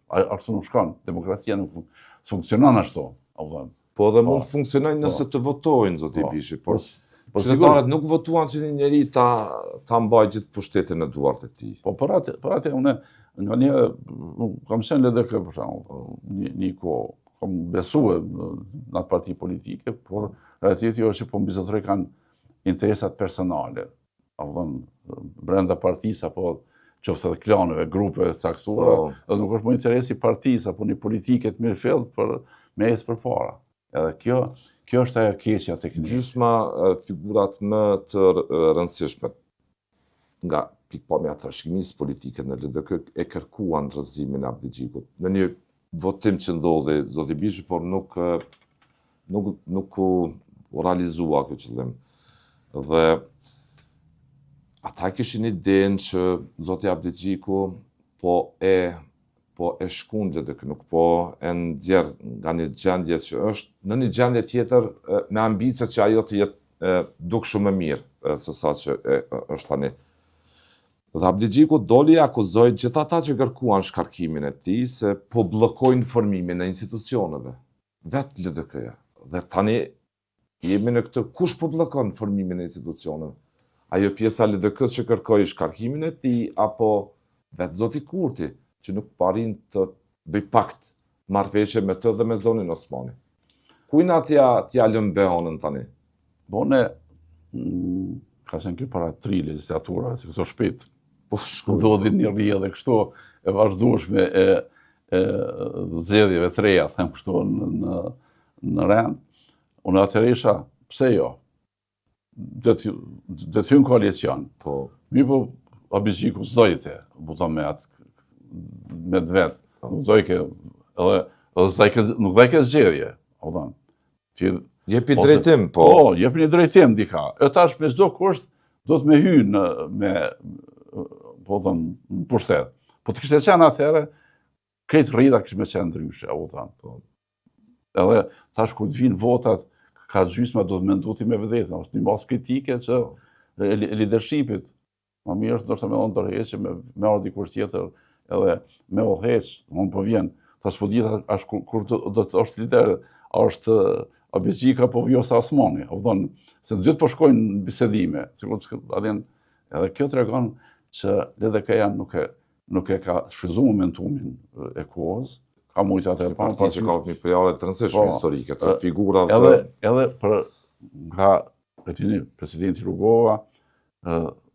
ashtu nuk shkon, demokracia nuk funksionon ashtu. Po dhe mund të funksionojnë nëse të votojnë, zoti Bishi, por qytetarët nuk votuan që një njeri ta mbajë gjithë pushtetin në duart e tij. Po për atë unë nganjëherë kam qenë LDK për shembull, një kohë kam besuar në atë parti politike, por realiteti është që po mbizotëroj kanë interesat personale, brenda partisë apo qoftë edhe klaneve, grupeve caktuara, dhe nuk është më interesi partisë apo një politike të mirëfillt për me ecë përpara. Edhe kjo është ajo keqja tek ne. Gjysma figurat më të rëndësishme nga pikpamja e trashëgimisë politike në LDK e kërkuan rrëzimin e Abdixhikut. Në një votim që ndodhi, zoti Bishi, por nuk u realizua kjo qëllim. Dhe ata kishin idenë që zoti Abdixhiku po e shkon LDK, nuk po e nxjerr nga një gjendje që është në një gjendje tjetër me ambicie që ajo të jetë dukshëm më mirë se sa që është tani. Dhe Abdixhiku doli akuzoi gjithë ata që kërkuan shkarkimin e tij se po bllokojnë formimin e institucioneve. Vetë LDK-ja. Dhe tani jemi në këtë, kush po bllokon formimin e institucioneve? Ajo pjesa e LDK-s që kërkoi shkarkimin e tij, apo vetë zoti Kurti, që nuk parin të bëj pakt marrëveshje me të dhe me zonin Osmani? Kujna t'ja lëm behonën tani? Bone, ka qenë kjo para 3 legislatura, si këto shpejt, ndodhin një rrje dhe kështu e vazhdueshme e zgjedhjeve të reja, them kështu në rend. Unë atëherë isha, pse jo? Do të hyjnë koalicion. Mi po Abdixhiku s'dojte, buta me të vetë. Nuk dojke zgjedhje. Jepi drejtim, po. Po, jepi një drejtim dika. E tash me çdo kusht do të me hyjnë në pushtet. Po të kishte qenë atëherë, krejt rrida kishte qenë ndryshe, Edhe tash kur të vinë votat, ka gjysma do të menduti me vetën, është një masë kritike që leadershipit, më mirë është ndoshta me dhënë tërheqje, me ardhi dikush tjetër, edhe me udhëheq, unë po vjen, tash po dihet kur do të është lider, është Abdixhiku apo Vjosa Osmani, se të gjithë po shkojnë në bisedime, edhe kjo tregon që LDK-ja nuk e ka shfryzuar momentumin e kohës, ka mujtë atëherë pa që ka një periudhë të rëndësishme historike, të figura edhe për nga presidenti Rugova,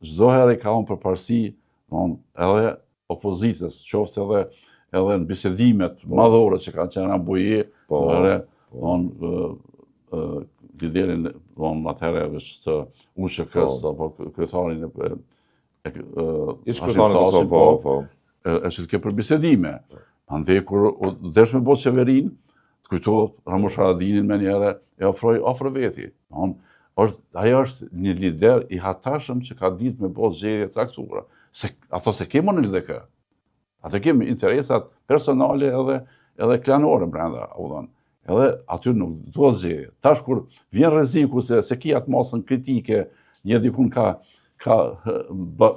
çdo herë ka dhënë përparësi edhe opozitës, qoftë edhe edhe në bisedimet madhore që kanë qenë Amboje, liderin atëherë të UÇK-s, apo kryetarin Ish kryetarin e Kosovës, po. E që të ke për bisedime. Andaj kur desh me bot qeverin, të kujtohet Ramush Haradinin me njëre e ofroi afër veti. Ajo është një lider i hatashëm që ka ditë me bot zgjedhje të caktuara. Ato se kemi në LDK. Ato kemi interesat personale edhe klanore brenda, edhe aty nuk duhet zgjedhje. Tash kur vjen rreziku se ki atë masën kritike, një dikun ka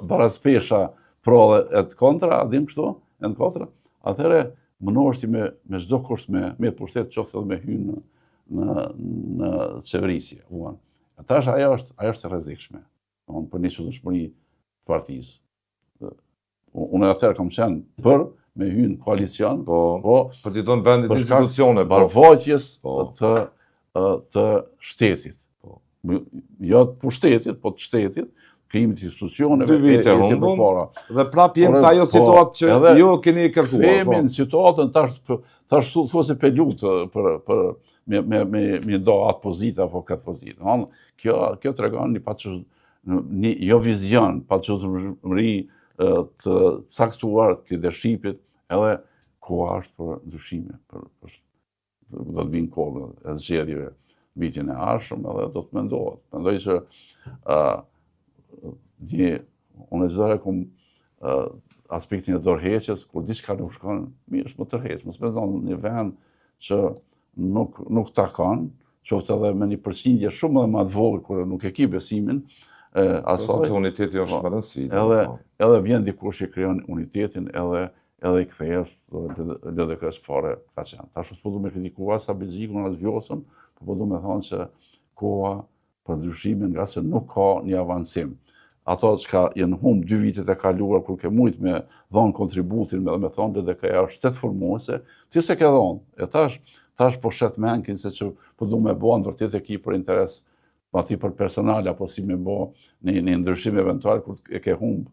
baraspesha pro e të kontra, dim kështu, e në kontra, atëherë mënoheshti me çdo kusht me pushtet qoftë edhe me hynë në qeverisje. Tash ajo është e rrezikshme, për një çuditshmëri të partisë. Unë atëherë kam qenë për me hynë koalicion, për t'i dhënë vendit institucione, barvaqjes të shtetit. Jo të pushtetit, po të shtetit, krijimit të institucioneve. 2 vite humbën, dhe prap jenë të ajo situatë që ju keni kërkuar. Themin situatën tash thua se pelutë për me do atë pozitë apo këtë pozitë. Kjo tregon një jo vizion, paçudhëri të caktuar të leadershipit, edhe koha është për ndryshime, do të vinë kohë e zgjedhjeve vitin e ardhshëm, edhe do të mendohet. Mendoj që unë e zërë kom aspektin e dorëheqjes, kur diçka nuk shkon, mirë është më tërheq, mos me ndonë një vend që nuk takon, qoftë edhe me një përqindje shumë edhe ma të vogël, kur nuk e ki besimin, asaj uniteti është më rëndësi. Edhe vjen dikush që krijon unitetin, edhe i kthehet LDK-s fare ka qenë. Tash s'po du me kritikua sa Belgjikun atë vjosën, po du me thonë që koha për ndryshimin nga se nuk ka një avancim. Ato që jenë humbë 2 vitet e kaluar, kur ke mujt me dhonë kontributin, me thonë LDK-ja është shtet formuese, ti se ke dhonë. E tash po shet menkin se që po du me bo, në vërtet e ki për interes, pa ti për personal, apo si me bo një ndryshim eventual, kur e ke humbë,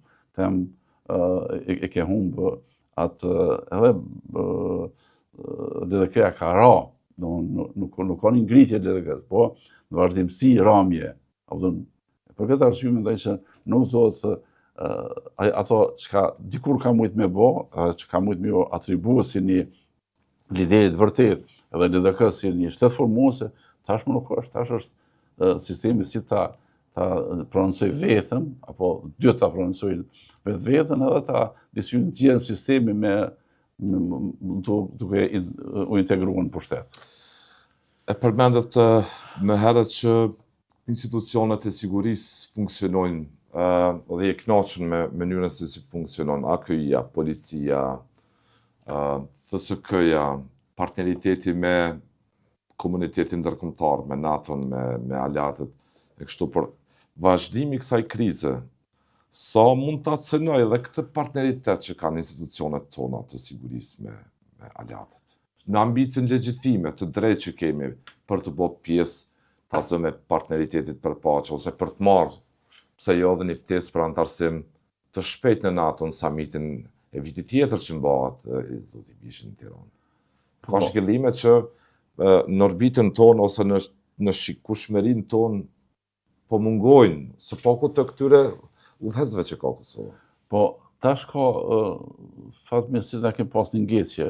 e ke humbë atë, edhe LDK-ja ka ra, nuk ka një ngritje LDK-s, po në vazhdimsi ramje. Për këtë arsye mendoj që nuk do të ato që dikur ka mujt me bo, që ka mujt me jo atribuë si një liderit vërtet, edhe LDK si një shtet formuese, tash më nuk është, tash është sistemi si ta prononcoj vetën, apo dy ta prononsojnë vetën, edhe ta disynë tjerë në sistemi duke u integruar në pushtet. E përmendet më herët që institucionet e sigurisë funksionojnë dhe e kënaqur me mënyrën se si funksionon AKI-ja, policia, FSK-ja, partneriteti me komunitetin ndërkombëtar, me NATO-n, me aleatët, e kështu për vazhdimi kësaj krize, sa mund ta cënoj edhe këtë partneritet që kanë institucionet tona të sigurisë me aleatët. Në ambicën legjitime të drejtë që kemi për të bërë pjesë të asome partneritetit për paqe, ose për të marrë, pse jo dhe një ftesë për antarësim të shpejt në NATO në samitin e vitit tjetër që mbahet zoti Bishin në Tiranë. Ka shkëllime që në orbitën tonë ose në shikueshmërinë tonë po mungojnë, së paku të këtyre udhëhecëve që ka Kosova. Po, tash ka fatmirësi na kemi pas një ngjecje,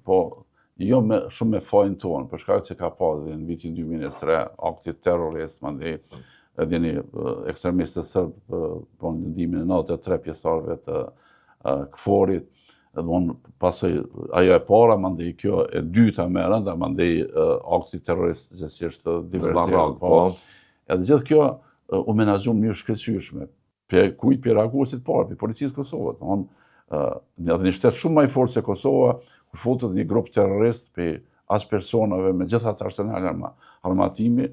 po jo shumë me fajin tonë, për shkak që ka pas në vitin 2003 akti terrorist, mandej edhe një ekstremistë serb po në ndimin e 93 pjesëtarëve të KFOR-it, pasoj ajo e para, mandej kjo e dyta me rënda, mandej akti terrorist gjithësisht diversion. Edhe gjithë kjo u menaxhu në mënyrë shkëlqyeshme. Kujt për reaguesit parë, për policisë Kosovës. Edhe një shtet shumë më i fortë se Kosova, kur futet një grup terrorist për as personave me gjithë atë arsenal armatimi,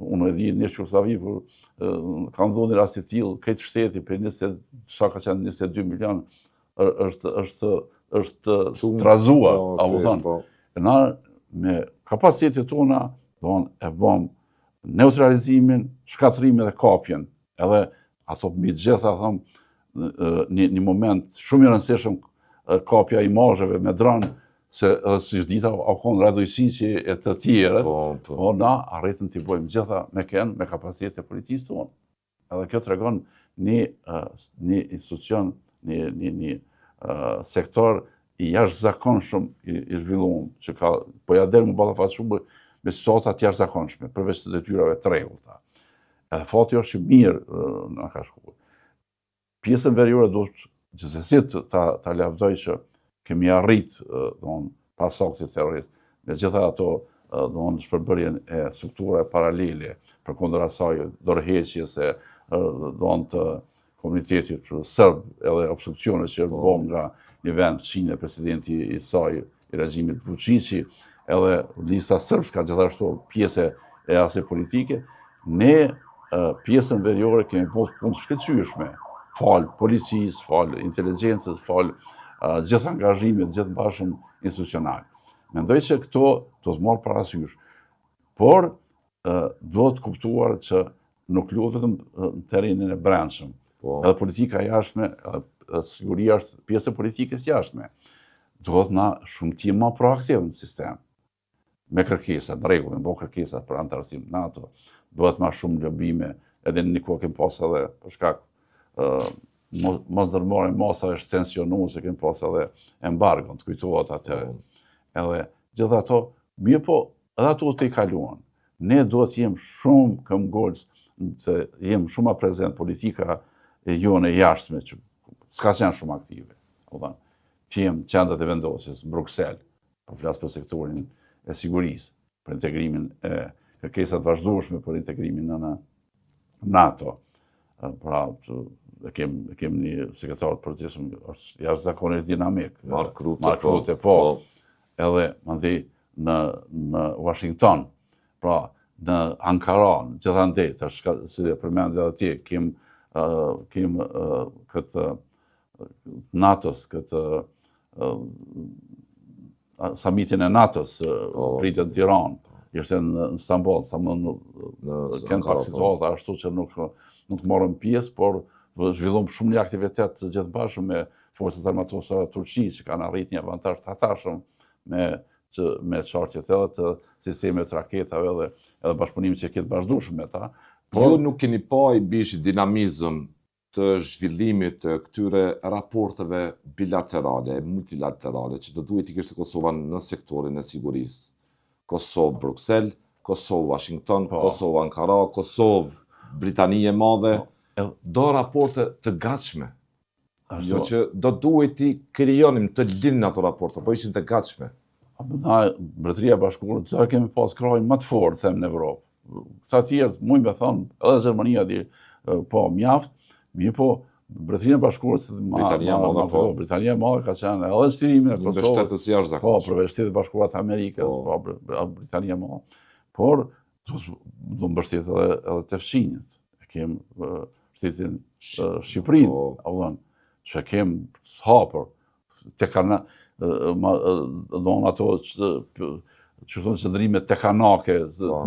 unë e di në Jugosllavi, ka ndodhur rast i tillë, këtë shteti për 22 milion është trazuar, na me kapacitetet tona, e bëm neutralizimin, shkatrimin dhe kapjen. Edhe ato mbi gjitha, një moment shumë i rëndësishëm kapja imazheve me dron, se si dita akon radojësi e të tjerët, po na arritëm t'i bëjmë gjitha me kapacitet e policisë tonë. Edhe kjo tregon një institucion, një sektor i jashtëzakonshëm i zhvilluar, që ka po ja del më ballafaqur me situata të jashtëzakonshme, përveç të detyrave të rregullta. Edhe fati është i mirë na ka shkuar. Pjesën veriore duhet gjithsesi ta lavdoj që kemi arrit pas aktit terrorist me gjitha ato shpërbërjen e strukturave paralele përkundër asaj dorëheqjes e të komunitetit serb edhe obstruksionet që bën nga një vend Çinë, presidenti i saj i regjimit Vučići, edhe lista sërbska gjithashtu pjesë e asaj politike, ne pjesën veriore kemi bërë punë shkëlqyeshme, fal policisë, fal inteligjencës, fal gjithë angazhimit, gjithë bashkën institucional. Mendoj që këto do të marrë parasysh, por duhet të kuptuar që nuk luhet vetëm në terrenin e brendshëm. Edhe politika jashtme, siguria është pjesë e politikës jashtme. Duhet na shumë të jemi më proaktiv në sistem. Me kërkesa, në rregull, me bërë kërkesa për antarësim NATO, duhet më shumë lobime, edhe në një kohë kemi pas edhe për shkak mos ndërmarrjen masa është tensionuese, kemi pas edhe embargon, të kujtohet atëherë. Edhe gjithë ato, mirë po, edhe ato të i kaluan. Ne duhet të jemi shumë këmbgolës, se jemi shumë prezent politika e jone jashtme, që s'ka qenë shumë aktive. Të jemi qendrat e vendosjes, në Bruxelles, po flas për sektorin e sigurisë, për integrimin e kërkesat vazhdueshme për integrimin në NATO. Pra, kemi një sekretar të përgjithshëm, është jashtëzakonisht dinamik. Mark Rutte, po. Edhe mandej në Washington, pra në Ankara, gjithandej, si e përmendë edhe ti, kemi këtë NATO-s, këtë summitin e NATO-s, pritet në Tiranë, ishte në Istanbul, sa më kënë pak situata ashtu që nuk marrëm pjesë, por zhvillum shumë një aktivitet gjithë bashkë me forcat armatose të Turqisë, që kanë arrit një avantazh të hatashëm me çartjet edhe të sistemet të raketave edhe bashkëpunimit që këtë vazhdueshëm me ta. Ju nuk keni pa i bishi dinamizëm të zhvillimit të këtyre raporteve bilaterale, multilaterale, që të duhet i kishte Kosova në sektorin e sigurisë. Kosovë Bruxelles, Kosovë Washington, Kosovë Ankara, Kosovë Britania e Madhe, do raporte të gatshme. Jo që do duhet i krijonim të lindin ato raporte, po ishin të gatshme. Na, Mbretëria e Bashkuar, të kemi pas krahun më të fortë, them, në Evropë. Këta tjerë, mund me thonë, edhe Gjermania di, po, mjaft, mirë po, Mbretëria e Bashkuar, Britania e Madhe ka qenë edhe shtirimin e Kosovës, po, për Shtetet Bashkuara të Amerikës, po, Britania e Madhe, por do mbështet edhe të fshinjët. Kemë shtetin Shqipërinë, që kemë hapur, të kanë, ato që thonë qëndrimet tekanake,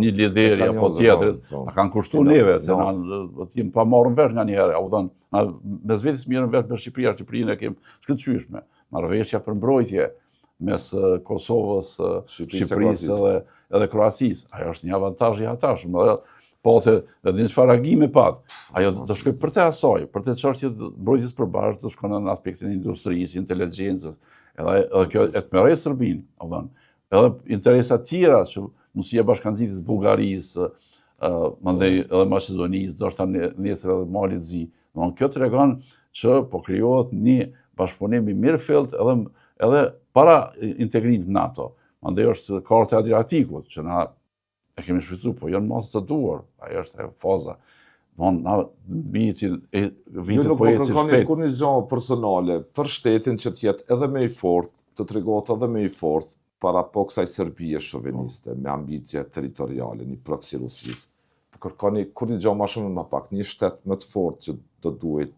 një lideri apo tjetërit, a kanë kushtu neve, se na t'jim pa marrën vesh nga njëherë, me zvetis mirën vesh me Shqipërinë e kemë shkëllqyshme, marrëveshja për mbrojtje mes Kosovës, Shqipërisë edhe Kroacisë. Ajo është një avantazh i hatashëm, po se edhe një çfarë agime pat. Ajo do shkoj për te asaj, për te çështje mbrojtjes përbashkët, do shkon në aspektin e industrisë, inteligjencës, edhe kjo e të merrej Serbinë, edhe interesa tjera që mundësia bashkangjitis Bullgarisë, mandej edhe Maqedonisë, ndoshta nesër edhe Malit Zi. Kjo tregon që po krijohet një bashkëpunim i mirëfillt edhe para integrimit në NATO. Mandej është karta e Adriatikut, që na e kemi shfrytzuar, po jo në masë të duar, ajo është faza. Na vitin e vitet po ecë shpejt. Kur një gjë personale për shtetin që të jetë edhe më i fortë, të tregohet edhe më i fortë para po kësaj Serbie shoviniste me ambicie territoriale, një proksi Rusisë. Kërkoni kur një gjë më shumë më pak, një shtet më të fortë që do duhet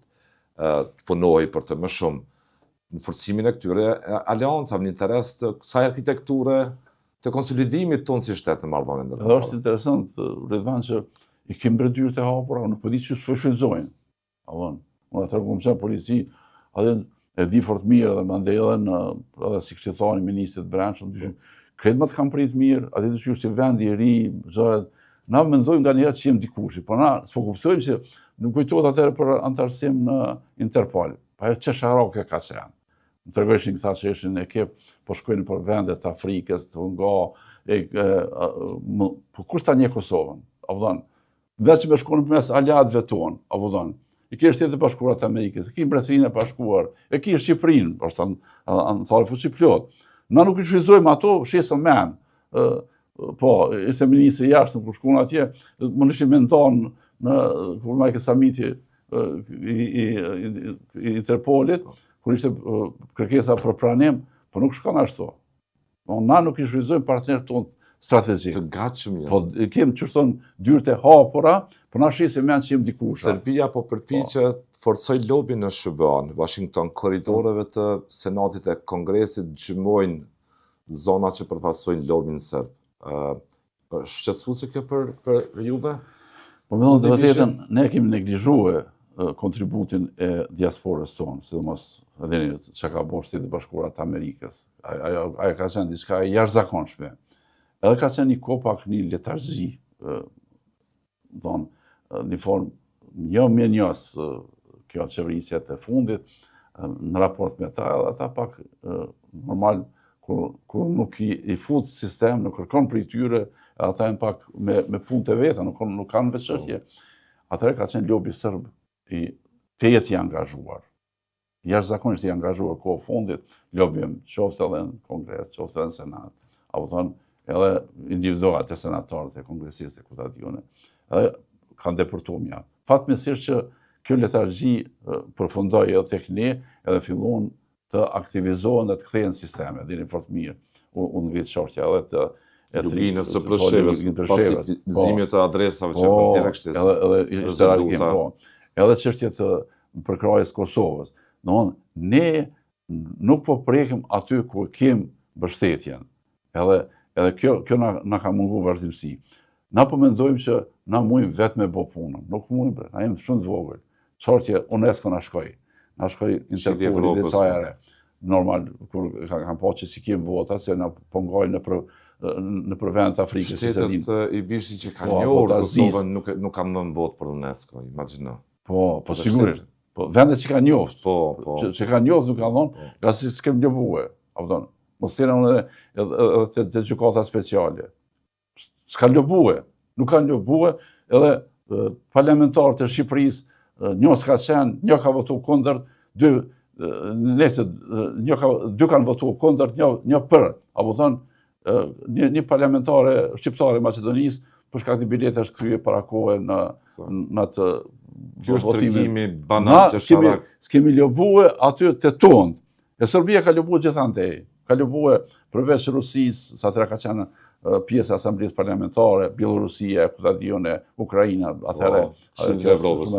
të punojë për të më shumë në forcimin e këtyre aleancave në interes të kësaj arkitekture të konsolidimit tonë si shtet në marrëdhënie ndërkombëtare. Edhe është interesant, Redvan, që i kemi mbretyrë të hapura, nuk po di çu shfrytëzojnë. Unë tregom se polici, e di fort mirë dhe mandej edhe si kështë thoni ministrit brendshëm, kretë më të kam prit mirë, atë të qështë që vendi i ri, zërët, na mendojmë nga njëra që jem dikushi, po na s'po kuptojmë që nuk kujtohet atëherë për antarësim në Interpol. Pa e çesharake ka qenë. Më tregojshin këta që ishin ekip, po shkojnë për vendet të Afrikës, të po kush ta njeh Kosovën? Apo thon, veç me shkonë përmes aliatëve tonë, apo thon. E ke Shtetet e Bashkuara të Amerikës, e ke Mbretërinë e Bashkuar, e ke Shqipërinë, por thon fuqi plot. Na nuk i shfrytëzojmë ato, shesën men. Po, ishte ministri jashtë kur shkon atje, më nëshin me ndonë në kur majke samiti i Interpolit, kur ishte kërkesa për pranim, po nuk shkon ashtu. Na nuk i shfrytëzojmë partnerët tonë strategjik. Të gatshëm janë. Po, kemë që thonë dyrët e hapura, po na shisim men që jem dikusha. Serbia po përpiqet të forcoj lobin në SBA, në Washington, korridoreve të Senatit e Kongresit gjymojnë zona që përfaqësojnë lobin serb. Shqetësuese kjo për juve? Po me thonë të vërtetën, ne kemi neglizhuar kontributin e diasporës tonë, sidomos edhe që ka bërë Shtetet e Bashkuara të Amerikës. Ajo ka qenë diçka e jashtëzakonshme. Edhe ka qenë një kopak, një letargji, një formë jo mirënjohës kjo qeverisja të fundit në raport me ta, edhe ata pak normal kur nuk i fut sistem, nuk kërkon për i tyre, ata janë pak me punë të veta, nuk kanë veçërtje. Atëherë ka qenë lobi sërb të jetë i angazhuar. Jashtëzakonisht i angazhuar kohë fundit, lobim qoftë edhe në Kongres, qoftë edhe në Senat, apo thonë edhe individuat e senatorët e kongresistë e kutatjone, edhe kanë deportuar mjaft. Fatmirësisht që kjo letargji përfundoi edhe tek ne, edhe fillon të aktivizohen dhe të kthehen sisteme, dini fort mirë. Unë ngritë shortja edhe të Luginës së Prëshevës, pasi vizimit të adresave që për direkt shtetë. Edhe ishte radikim, po. Edhe çështja të përkrahjes Kosovës. Ne nuk po prekim aty ku kem mbështetjen. Edhe kjo na ka munguar vazhdimsi. Na po mendojmë që na mujmë vetë me bë punën. Nuk mujmë, na jemi shumë të vogël. Çfarë UNESCO na shkoi. Na shkoi Interpoli dhe sajare. Normal, kur kanë po që si kem vota, se na pongojnë në vend të Afrikës. Shtetet i bishtit që kanë njohur Kosovën nuk kanë dhënë votë për UNESCO, imagjino. Po sigurisht. Po vendet që kanë njoft. Po. Që kanë njoft nuk kanë dhënë, nga si s'kem lëbue. Apo thon, mos thënë edhe të gjykata speciale. S'kan lëbue, nuk kanë lëbue, edhe parlamentarët e Shqipërisë, një s'ka qenë, një ka votuar kundër, dy kanë votuar kundër, një për. Apo thon, një parlamentare shqiptare Maqedonisë për shkak të biletesh kthye para kohë në atë kjo është tregimi banal që s'kemi lobue aty te tonë. E Serbia ka lobuar gjithandej. Ka lobuar përveç Rusisë, sa atëra ka qenë pjesë e Asamblesë Parlamentare, Bielorusia, Kutadione, Ukraina, atëherë Evropës.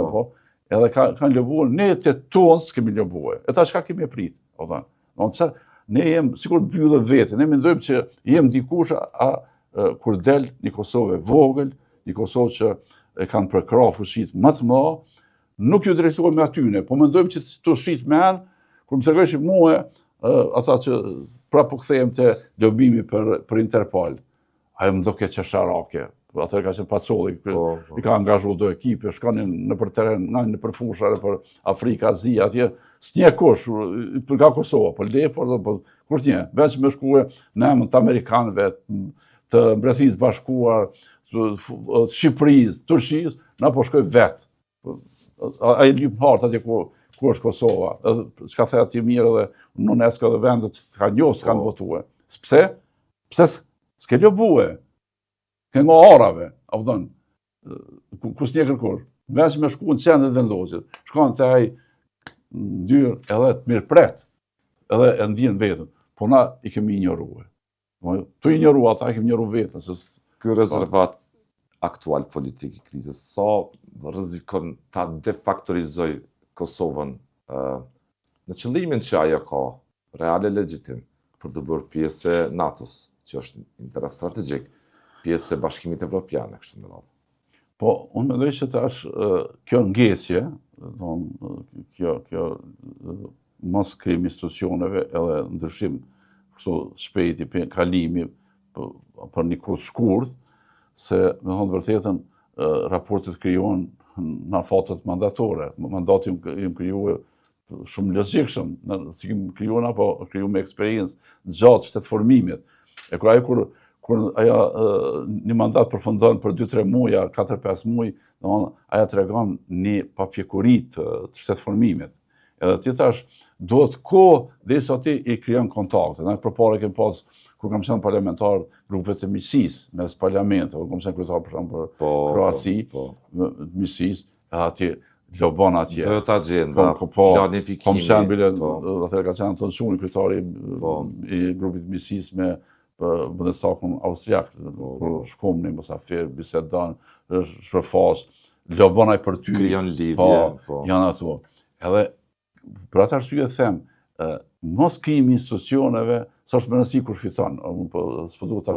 Edhe kanë lobuar, ne te tonë s'kemi lobuar. E ta çka kemi prit, o thënë. Ne jem sikur mbyllëm veten, ne mendojmë që jem dikush kur del një Kosovë vogël, një Kosovë që e kanë përkrah fuqitë më të mëdha, nuk ju drejtohemi atyne, po mendojmë që të shit me anë, kur më tregojshin mua ata që prapë kthehem te lobimi për Interpol. Ai më duket qesharake. Atëherë ka qenë Pacolli, i ka angazhuar do ekipe, shkonin në për teren, në për fusha, për Afrikë, Azi, atje, s'nje kush, nga Kosova, po lepor, po kush nje, veç me shkue në emën të Amerikanëve, të Mbretërisë Bashkuar, Shqipërisë, Turqisë, na po shkoj vetë. Ai lyp hartë atje ku është Kosova. Çka the aty mirë edhe në UNESCO dhe vendet që kanë njohur, s'kanë votuar. Pse? Pse s'ke lobue? Ke nga arave, apo thon, ku s'nje kërkur. Veç me shku në qendet vendosit. Shkon te ai ndyrë edhe të mirë pret, edhe e ndjen vetën. Po na i kemi ignoruar. Tu ignoruar ata, i kemi ignoruar vetën. Ky rezervat aktual politik i krizës, sa rrezikon ta defaktorizoj Kosovën në qëllimin që ajo ka, real e legjitim, për të bërë pjesë e NATO-s, që është interes strategjik, pjesë e Bashkimit Evropian, kështu me radhë. Po, unë mendoj që tash kjo ngesje, kjo mos krijim institucioneve edhe ndryshim kështu shpejti kalimi për një kohë shkurt, se me thonë të vërtetën raportet krijohen në fatet mandatore. Mandati im krijuar shumë logjikshëm, si kim krijuar apo kriju me eksperiencë gjatë shtetë formimit. E kur ajo një mandat përfundon për 2-3 muaj, 4-5 muaj, domethënë ajo tregon një papjekuri të shtetë formimit. Edhe ti thash, duhet kohë derisa ti i krijon kontakte. Ne përpara kem pas kur kam qenë parlamentar grupet e miqësisë mes parlamentit, kam qenë kryetar për shembull për Kroaci, miqësisë, atje lobon atje. Bëhet agenda, planifikimi. Kom qenë bile, atë ka qenë Anton Shuni, kryetari i grupit miqësisë me Bundestagin austriak, kur shkom në mysafir, bisedon, shpërfaq, lobon ai për ty. Krijon lidhje, janë ato. Edhe për atë arsye them, mos krijim institucioneve, s'është më rëndësi kur fiton, s'po duhet ta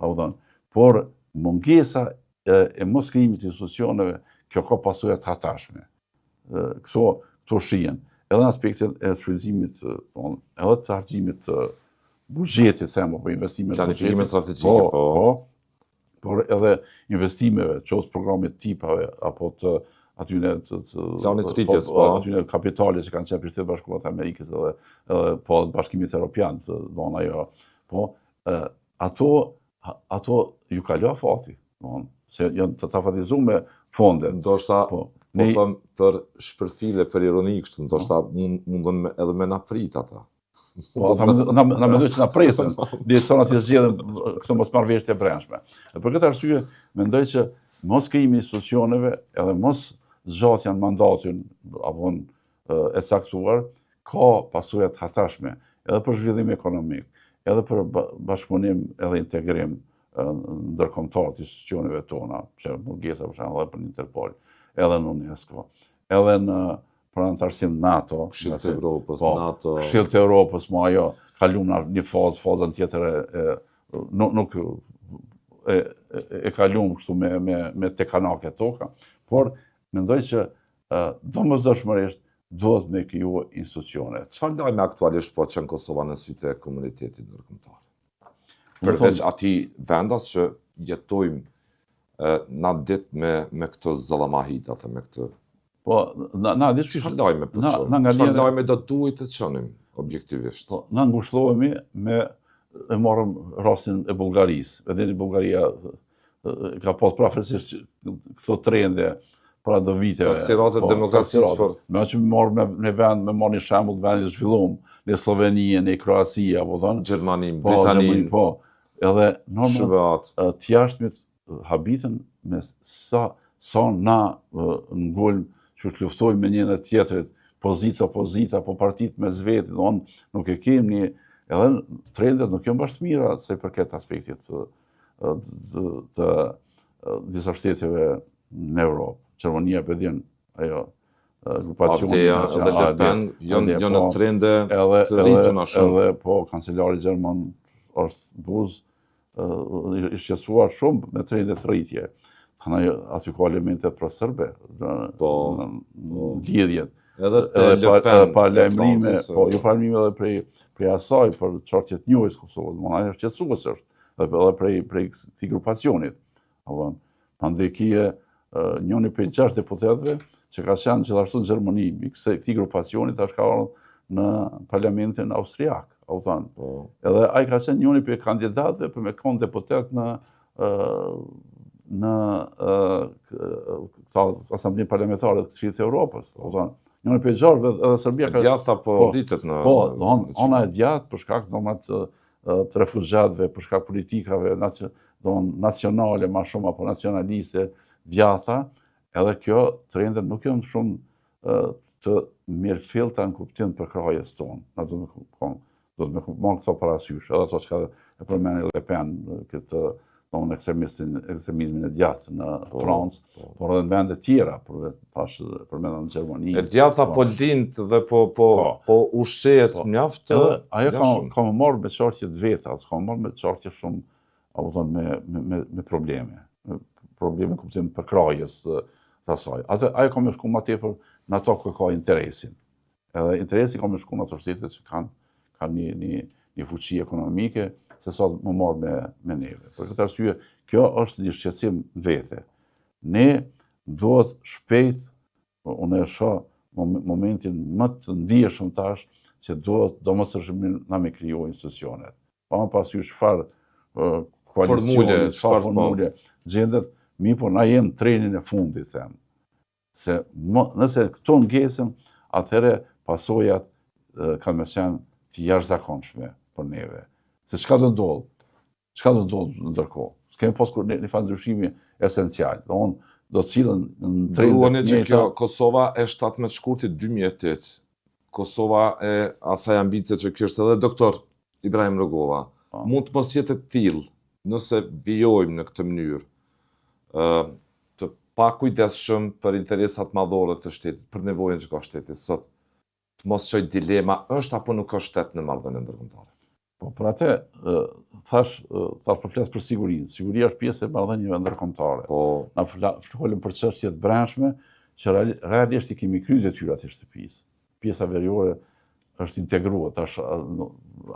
audon. Por mungesa e mos krijimit të institucioneve, kjo ka pasojë të hatashme. Këto shihen. Edhe në aspektin e shfrytëzimit, edhe të harxhimit të buxhetit, apo investimeve. Planifikime strategjike, por edhe investimeve, qoftë programit tipave, apo të atyne planit rritjes, atyne kapitale që kanë qenë për Shtetet Bashkuara të Amerikës edhe po Bashkimit Evropian, don ajo. Po ato ju kalua fati, se janë të tafatizuar me fonde. Ndoshta po them për shpërfile, për ironi kështu, ndoshta mundon edhe me na prit ata. Po, na mendoj që na presin, direkcionat që zgjedhin këto mosmarrëveshje e brendshme. Për këtë arsye, mendoj që mos krijimi institucioneve edhe mos zgjatja në mandatin apo e caktuar ka pasojë të hatashme edhe për zhvillim ekonomik, edhe për bashkëpunim edhe integrim ndërkombëtar të institucioneve tona, që mungesa për shembull edhe për Interpol, edhe në UNESCO, edhe në për antarësim NATO, Këshilli të Evropës, NATO. Këshilli të Evropës, ma ajo kalum në një fazën tjetër nuk e kalum kështu me tekanake toka, por mendoj që domosdoshmërisht duhet me kriju institucione. Çfarë lajme aktualisht po çon Kosova në sytë e komunitetit ndërkombëtar? Përveç atij vendas që jetojmë na ditë me këtë zallamahit, atë me këtë. Po, na ditë çfarë lajme po çon? Çfarë lajme do duhet të çonim objektivisht? Po, na ngushëllohemi e marrëm rastin e Bullgarisë. Edhe Bullgaria ka pas prafërsisht këto trende para do viteve. Taksiratet demokracisë. Me që marrë në vend, me marrë një shembull të vendit zhvilluar, në Sloveni, në Kroaci, apo thonë Gjermani, Britani, po. Edhe normal të jashtëmit habiten me sa na ngulm që të luftojmë me njëra tjetrit, opozita, po partit me vetë, nuk e kemi një, edhe trendet nuk janë bashkë mira se përket aspektit të disa shteteve në Europë. Gjermania për din, ajo, grupacioni edhe Le Pen, janë në trende të rrituna shumë. Edhe po, kancelari Gjerman është Buz, i shqetësuar shumë me trende të rritje. Aty ka elementet pro sërbe, lidhjet. Edhe pa lajmërime, po ju parëmime edhe prej asaj për çartjet njohjes Kosovës, ajo është qetësuese edhe prej këtij grupacionit. Pandej kije njëri prej 6 deputetëve që ka qenë gjithashtu në Gjermani, këtij grupacioni tash ka ardhur në parlamentin austriak, edhe ai ka qenë njëri prej kandidatëve për me qenë deputet në Asamblenë Parlamentare të Këshillit të Evropës. Njëri prej 6 edhe Serbia ka djathta po rritet në. Po, ona e djathtë për shkak të refugjatëve, për shkak politikave nacionale, më shumë apo nacionaliste, djatha, edhe kjo trendet nuk janë shumë të mirëfillta në kuptim për krahjes tonë. Na do të me marrë këto parasysh, edhe ato që e përmeni Le Pen, këtë ekstremizmin e djathtë në Francë, por edhe në vende tjera, përmendëm në Gjermani. E djatha po lind dhe po ushqehet mjaft. Ajo ka më marrë me çartje të veta, ka më marrë me çartje shumë, apo thonë me probleme. Probleme kuptim për krahjes të asaj. Ajo ka më shku më tepër në ato që ka interesin. Edhe interesi ka me shku në ato shtete që kanë një fuqi ekonomike, se sa më marrë me neve. Për këtë arsye, kjo është një shqetësim vete. Ne duhet shpejt, unë e shoh momentin më të ndijshëm tash, që duhet domosdoshmërisht na me kriju institucionet. Pa më parasysh çfarë koalicione, çfarë formule gjendet, po na jemi trenin e fundit, them. Se nëse këto ngesëm, atëherë pasojat kanë me qenë të jashtëzakonshme për neve. Se çka do ndodh? Çka do ndodh ndërkohë? S'kemi pas kur një farë ndryshimi esencial. Do të cilën në trenin që kjo Kosova e 17 shkurtit 2008. Kosova e asaj ambicie që kishte edhe doktor Ibrahim Rugova. Mund të mos jetë të tillë nëse vijojmë në këtë mënyrë të pa kujdesshëm për interesat madhore të shtetit, për nevojën që ka shteti sot. Të mos shoj dilema është apo nuk është shtet në marrëdhënie ndërkombëtare. Po për atë thash po flas për sigurinë. Siguria është pjesë e marrëdhënieve ndërkombëtare. Po na folëm për çështje të brendshme që realisht I kemi kryer detyrat e shtëpisë. Pjesa veriore është integruar. Tash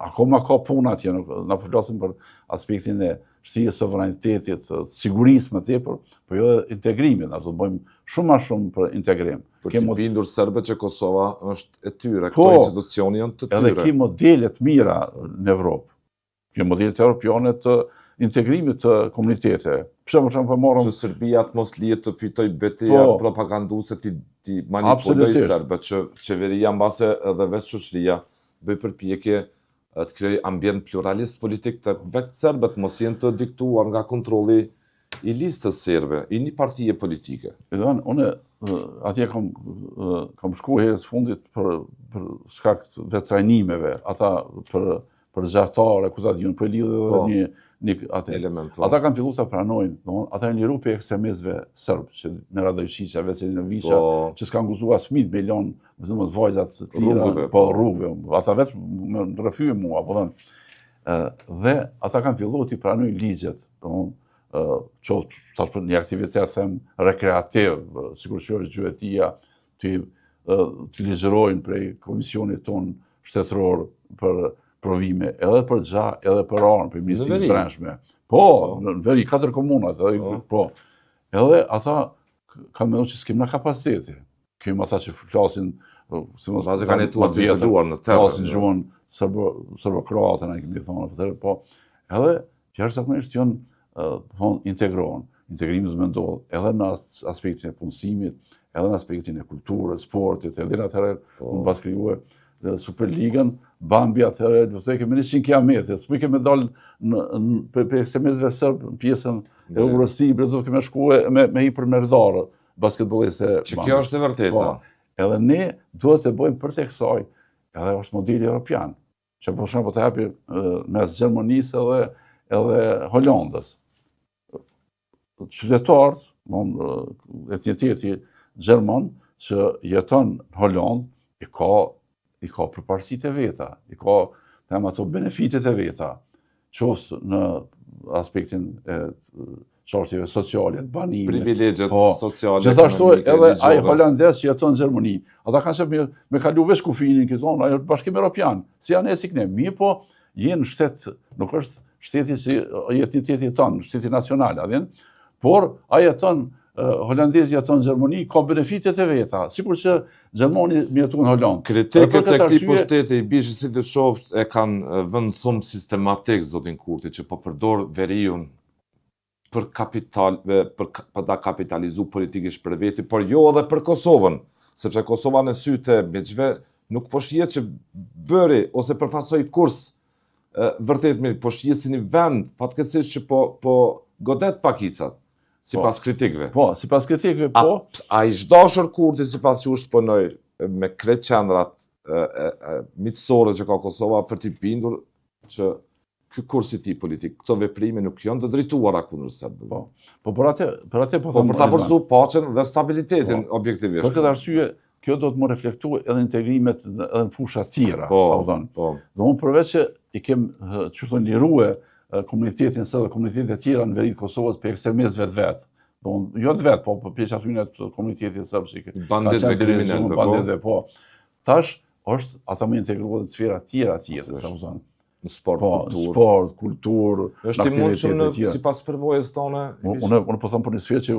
akoma ka punë atje, na flasim për aspektin e shtrirjes së sovranitetit, sigurisë më tepër, po jo integrimit, na do të bëjmë shumë më shumë për integrim. Për të bindur serbët që Kosova është e tyre, këto institucioni janë të tyre. Edhe ki modele të mira në Evropë. Kjo modelet europiane të integrimit të komunitete. Pse më shumë marrëm që Serbia të mos lihet të fitoj betejë propaganduese ti manipuloj serbët që qeveria mbase edhe vetë shoqëria bëj përpjekje të krijojë ambient pluralist politik të vetë serbët mos jenë të diktuar nga kontrolli I listës serbe, I një partie politike. Unë atje kam shkuar herës fundit për shkak të vetë trajnimeve, ata për zjartare, ku ta diun, për lidhje një element. Ata kanë filluar ta pranojnë, ata janë liru për ekstremistëve serb, që me Radojčića, Veselinovića, që s'kan guzuar as fëmijë me lënë, domethënë vajzat të tjera, po rrugëve. Ata vetë më rrëfyen mua, po thënë. Dhe ata kanë filluar të pranojnë ligjet, qoftë për një aktivitet them rekreativ, sikur që është gjuetia, të ligjërojnë prej komisionit ton shtetëror për provime, edhe për gja, edhe për armë, për ministrinë të brendshme. Po, në veri 4 komunat, po. Edhe ata kanë menduar që s'kem na kapaciteti. Kemi ata që flasin, bazë kanë jetuar të izoluar në terr. Flasin gjuhën serbo-kroate, na kemi thonë, po. Edhe jashtëzakonisht janë integrohen. Integrimi do të ndodh edhe në aspektin e punësimit, edhe në aspektin e kulturës, sportit, edhe në atëherë unë pas krijuar Superligën, Bambi atëherë do të kemi 100 kilometra. S'më kemi dalë për ekstremistëve serb në pjesën e Urësi, do të kemi shkuar me hipermerdare basketbolliste. Që kjo është e vërteta. Edhe ne duhet të bëjmë për tek kësaj, edhe është modeli evropian, që për shembull të hapi mes Gjermanisë edhe Holandës. Qytetarët, etniteti gjerman që jeton në Holandë i ka përparësitë e veta, i ka ato benefitet e veta, qoftë në aspektin e çështjeve sociale, banimit, privilegjet sociale. Gjithashtu edhe ai holandez që jeton në Gjermani, ata kanë qenë me kalu veç kufinin këtu, ai është bashkim evropian. Si janë si ne, mirë po jenë shtet, nuk është shteti si etniteti ton, shteti nacional, por ai jeton holandezi jeton në Gjermani, ka benefitet e veta, sikur që Gjermani mjeton në Holandë. Kritikët e këtij pushteti I bishit si të qoftë e kanë vënë thumë sistematik zotin Kurti që po përdor veriun për për ta kapitalizu politikisht për veti, por jo edhe për Kosovën, sepse Kosova në sytë e miqve nuk po shihet që bëri ose përfasoi kurs vërtet mirë, po shihet si një vend fatkeqësisht që po godet pakicat. Sipas kritikëve. Po, sipas kritikëve, po. A I zhdashur Kurti sipas jush të punoj me krejt qendrat miqësore që ka Kosova për t'i bindur që ky kurs I tij politik, këto veprime nuk janë të drejtuara kundër serbëve. Po për atë po për ta forcuar paqen dhe stabilitetin objektivisht. Për këtë arsye, kjo do të më reflektuar edhe integrimet edhe në fusha të tjera, Do përveç që I kem çfarë liruar komunitetin së dhe komunitetet e tjera në veri të Kosovës për ekstremistëve të vetë. Jo të vetë, po për pjesë atyre të komunitetit sërbë që banditëve kriminalë, po. Tash është ata më integruar në sfera tjera të jetës, sa thonë. Në sport, kulturë. Sport, kulturë, është i mundshëm sipas përvojës tonë. Unë po them për një sfert që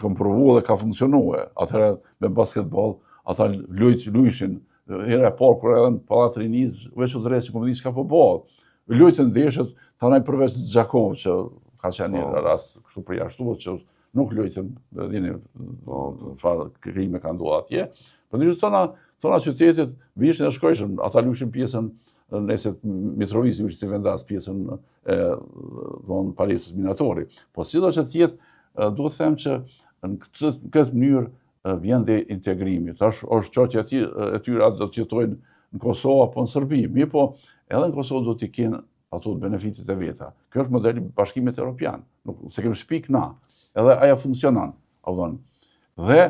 kam provuar dhe ka funksionuar. Atëherë me basketball, ata luajshin hera e parë kur edhe në Pallat Rinis, veç u drejtë që po di çka po bëhet. Luajtën ndeshjet, tanaj përveç Xhakov që ka qenë një rast kështu përjashtuar që nuk luajtën, dini çfarë krime kanë ndodhur atje. Por ndërsa tona qytetet vishin e shkojshëm, ata luajshin pjesën nëse Mitrovici ishte si vendas pjesën e von Parisit minatori. Po sido që të jetë, duhet të them që në këtë mënyrë vjen dhe integrimi. Tash është çoqja e tyre do të jetojnë në Kosovë apo në Serbi. Mirë po, edhe në Kosovë do të kenë ato benefitet e veta. Kjo është modeli i Bashkimit Evropian. Nuk se kemi shpik na. Edhe ajo funksionon, Dhe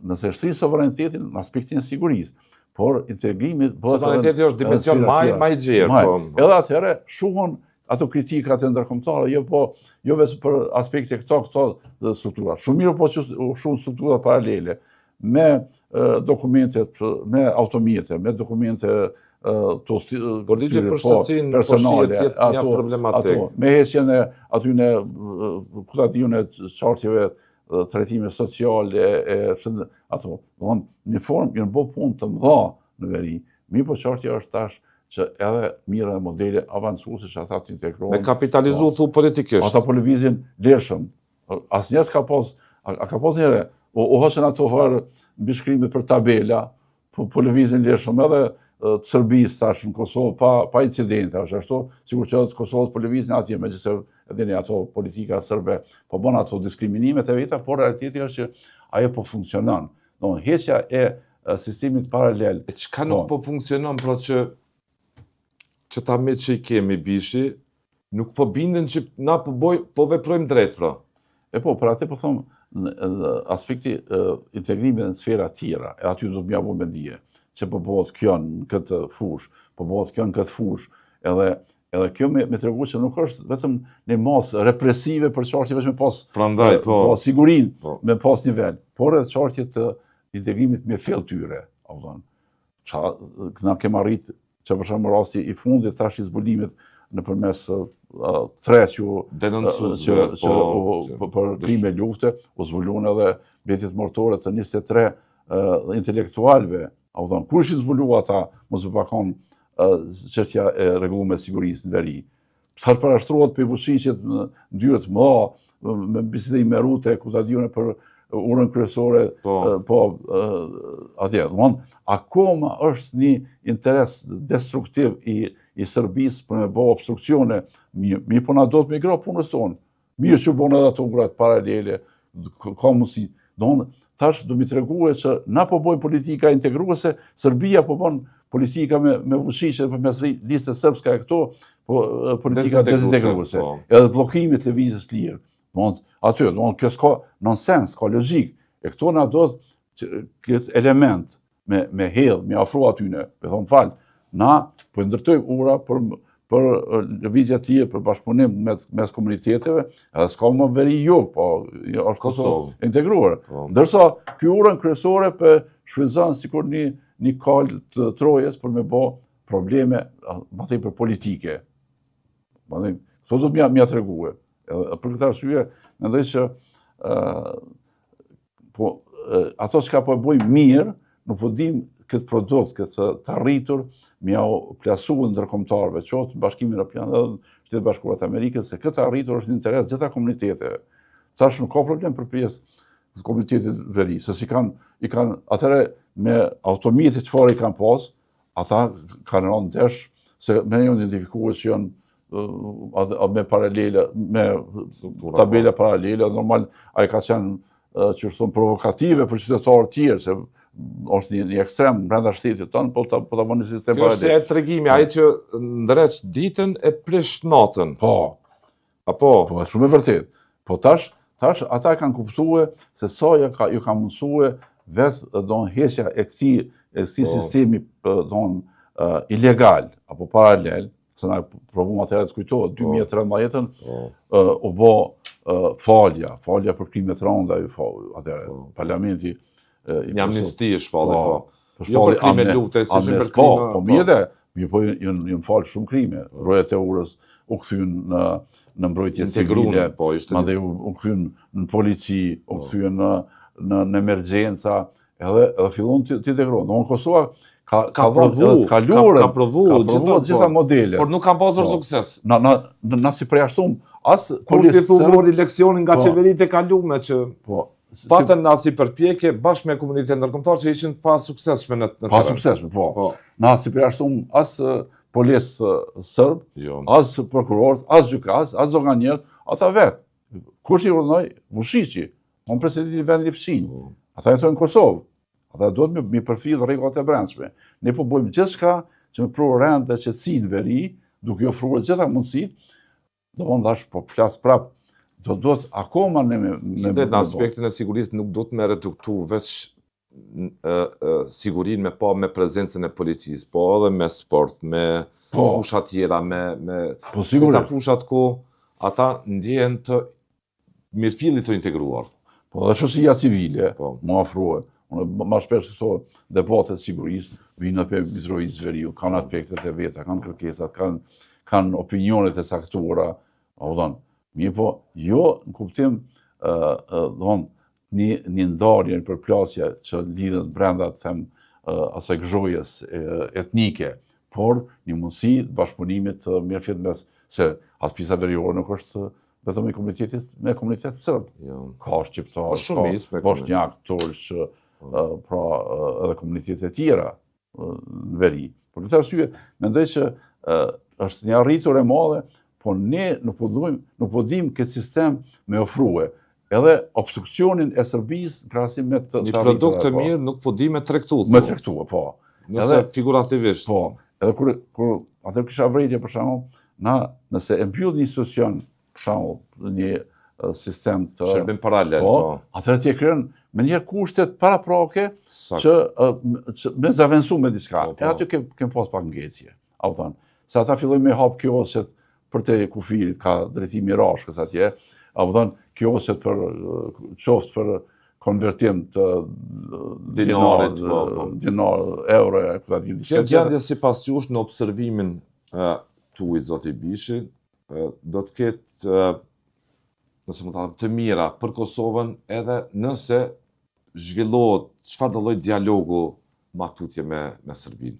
nëse shtri sovranitetin në aspektin e sigurisë, por integrimi... Sovraniteti është dimension më i gjerë. Edhe atëherë shuhon ato kritikat e ndërkombëtare, jo vetëm për aspekte këto struktura. Shumë mirë po që shumë struktura paralele, me dokumentet, me automjete, me dokumente por ligje për shtësinë personale, një problematik. Me heqjen e atyne, ku ta diun e çartjeve trajtime sociale, një formë, një bo punë të mëdha në veri. Mirë po qartja është tash që edhe mira e modele avancuese që ata të integrohen. Me kapitalizu thu politikisht. Ata po lëvizin lirshëm. Asnjërs ka pas njëre, u hoqën ato herë mbi shkrimet për tabela, po lëvizin lirshëm edhe të Serbisë tash në Kosovë pa incidente, është ashtu, sikur që Kosovës po lëvizin atje, megjithëse edhe ato politika serbe po bën ato diskriminimet e veta, por realiteti është që ajo po funksionon. Heqja e sistemit paralel. E çka nuk po funksionon, pra që ta me që i kemi bishi, nuk po bindën që na po veprojmë drejt, pra. Për atë po them, në aspekti integrimi në sfera tjera, e aty do të mja bu mendije, që po bëhet kjo në këtë fush, po bëhet kjo në këtë fush, edhe kjo me tregu që nuk është vetëm një masë represive për qartje veç me pas sigurin, me pas nivel, por edhe qartje të integrimit me fel tyre. Na kem arrit që për shembull rasti i fundit tash i zbulimit nëpërmes tre që për krime lufte, u zbuluan edhe mbetjet mortore të 23 intelektualve. Kur është i zbulua ata, mos më pakon çështja e rregulluar me sigurisë në veri. Sa parashtrohet për fushicet në dyert më, me bisede me rute, ku ta diun për urën kryesore, atje. Akoma është një interes destruktiv i Serbisë për me bëu obstruksione, mi po na do të migro punës tonë. Mirë që bën edhe ato ngrat paralele, ka mundësi. Tash do mi tregue që na po bojmë politika integruese, Serbia po bën politika me fushicë përmes listës sërbske e këto, politika dezintegruese. Edhe bllokimit lëvizjes lirë. Aty, kjo s'ka nonsens, ka logjik. E këto na do këtë element me hedh, me afro atyne, me thonë falë, na po ndërtojmë ura për lëvizje të lirë, për bashkëpunim mes komuniteteve, edhe s'ka më veri po është Kosovë integruar. Ndërsa, ky urën kryesore për shfrytëzon sikur një kal të Trojës për me bë probleme, më thënë për politike. Këto do të mja tregue. Për këtë arsye, mendoj që ato që po e bojmë mirë, nuk po dim këtë produkt, këtë të arritur, mja u plasu në ndërkombëtarëve, qoftë në Bashkimin Evropian dhe në Shtetet Bashkuara të Amerikës, se këtë arritur është në interes gjitha komuniteteve. Tash nuk ka problem për pjesë komunitetit veri, se i kanë atëre me automjetit çfarë i kanë pas, ata kanë rënë ndesh, se me një identifikues që janë me paralele, me tabela paralele, normal ai ka qenë që thonë provokative për qytetarë tjerë, se është një ekstrem brenda shtetit tonë, po ta bënë një sistem paralel. Kjo është e tregimi, ai që ndreq ditën e prish natën. Po, është shumë e vërtet. Po tash ata kanë kuptuar se sa ju ka mundsuar vetë heqja e këtij sistemi ilegal apo paralel, se na provuam atëherë të kujtohet 2013-ën, u bë falja për krimet rënda, atëherë parlamenti Një amnisti e shpalli, po. Jo për krime lufte, si shumë për krime. Po, mirë mirë po jënë falë shumë krime. Rojet e Urës u kthyen në mbrojtje civile, mandej u kthyen në polici, u kthyen në emergjenca, edhe fillon të integrohen. Në Kosova ka provu gjitha modele. Por nuk kam pasur sukses. Na si përjashtum, as kur ti mori leksionin nga qeveritë e kalume që patën asi përpjekje bashkë me komunitetin ndërkombëtar që ishin pa suksesshme në terren. Pa suksesshme, po. Na si përjashtum as policë serb, as prokuror, as gjykat, as doganier, ata vetë. Kush i urdhënoi? Vučići, on presidenti i vendit fqinj. Ata jetojnë në Kosovë. Ata duhet mi përfill rregullat e brendshme. Ne po bëjmë gjithçka që me provë rend dhe qetësi në veri, duke ofruar gjitha mundësitë. Domthonë po flas prap, duhet akoma në aspektin e sigurisë nuk do të me reduktu veç sigurinë me prezencën e policisë, po edhe me sport, me fusha tjera, me këta fushat ku ata ndjehen të mirëfillit të integruar. Po dhe shoqëria civile më ofruar. Unë më shpesh këto debatet sigurisë vinë për Mitrovic Veriu, kanë aspektet e veta, kanë kërkesat, kanë opinionet e saktuara, mirë po, jo në kuptim një ndarje, një përplasje që lidhet brenda asaj gëzhojës etnike, por një mundësi të bashkëpunimit të mirëfillt mes se as pjesa veriore nuk është vetëm me komunitet serb. Ka shqiptar, ka bosnjak, turq, pra edhe komunitete tjera në veri. Për këtë arsye, mendoj që është një arritur e madhe, po ne nuk po dim këtë sistem me ofrue. Edhe obstruksionin e Serbisë krahasim me të një produkt të mirë nuk po di me tregtu. Me tregtu, po. Nëse figurativisht. Po. Edhe kur atë kisha vrejtje për shembull, nëse e mbyll një institucion, për shembull, një sistem të shërbim paralel, po. Atëherë ti e krijon me një kushtet paraprake që me zaventu me diçka. E aty kem pas pak ngecje. A u thon, se ata fillojnë me hap kiosqet për te kufirit, ka drejtimi rashkës atje. A u thon, kiosqet për qoftë për konvertim të dinarit, euro, Kjo gjendje sipas jush në observimin tuaj zoti Bishi, do të ketë nëse më thënë të mira për Kosovën edhe nëse zhvillohet çfarë do lloj dialogu matutje me Serbinë.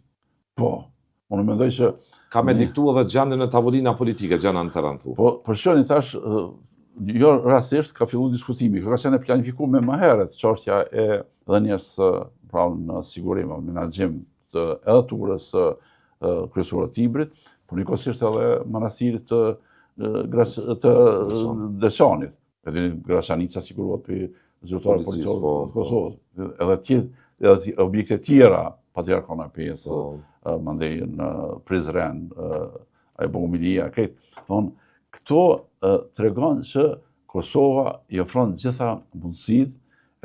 Po, unë mendoj që ka me diktu edhe gjendjen në tavolina politike gjana në terren këtu. Po, për shkak tash jo rastisht ka filluar diskutimi, ka qenë planifikuar më herët çështja e dhënies pra në sigurim, menaxhim të edhe turës kryesorë të Tibrit, por njëkohësisht edhe manastirit të Deçanit. Edhe Graçanica sigurohet për zyrtarët policisë të Kosovës. Edhe objekte tjera, Patriarkona 5, mandej në Prizren, ai Bogumilia, këto tregon që Kosova i ofron gjitha mundësitë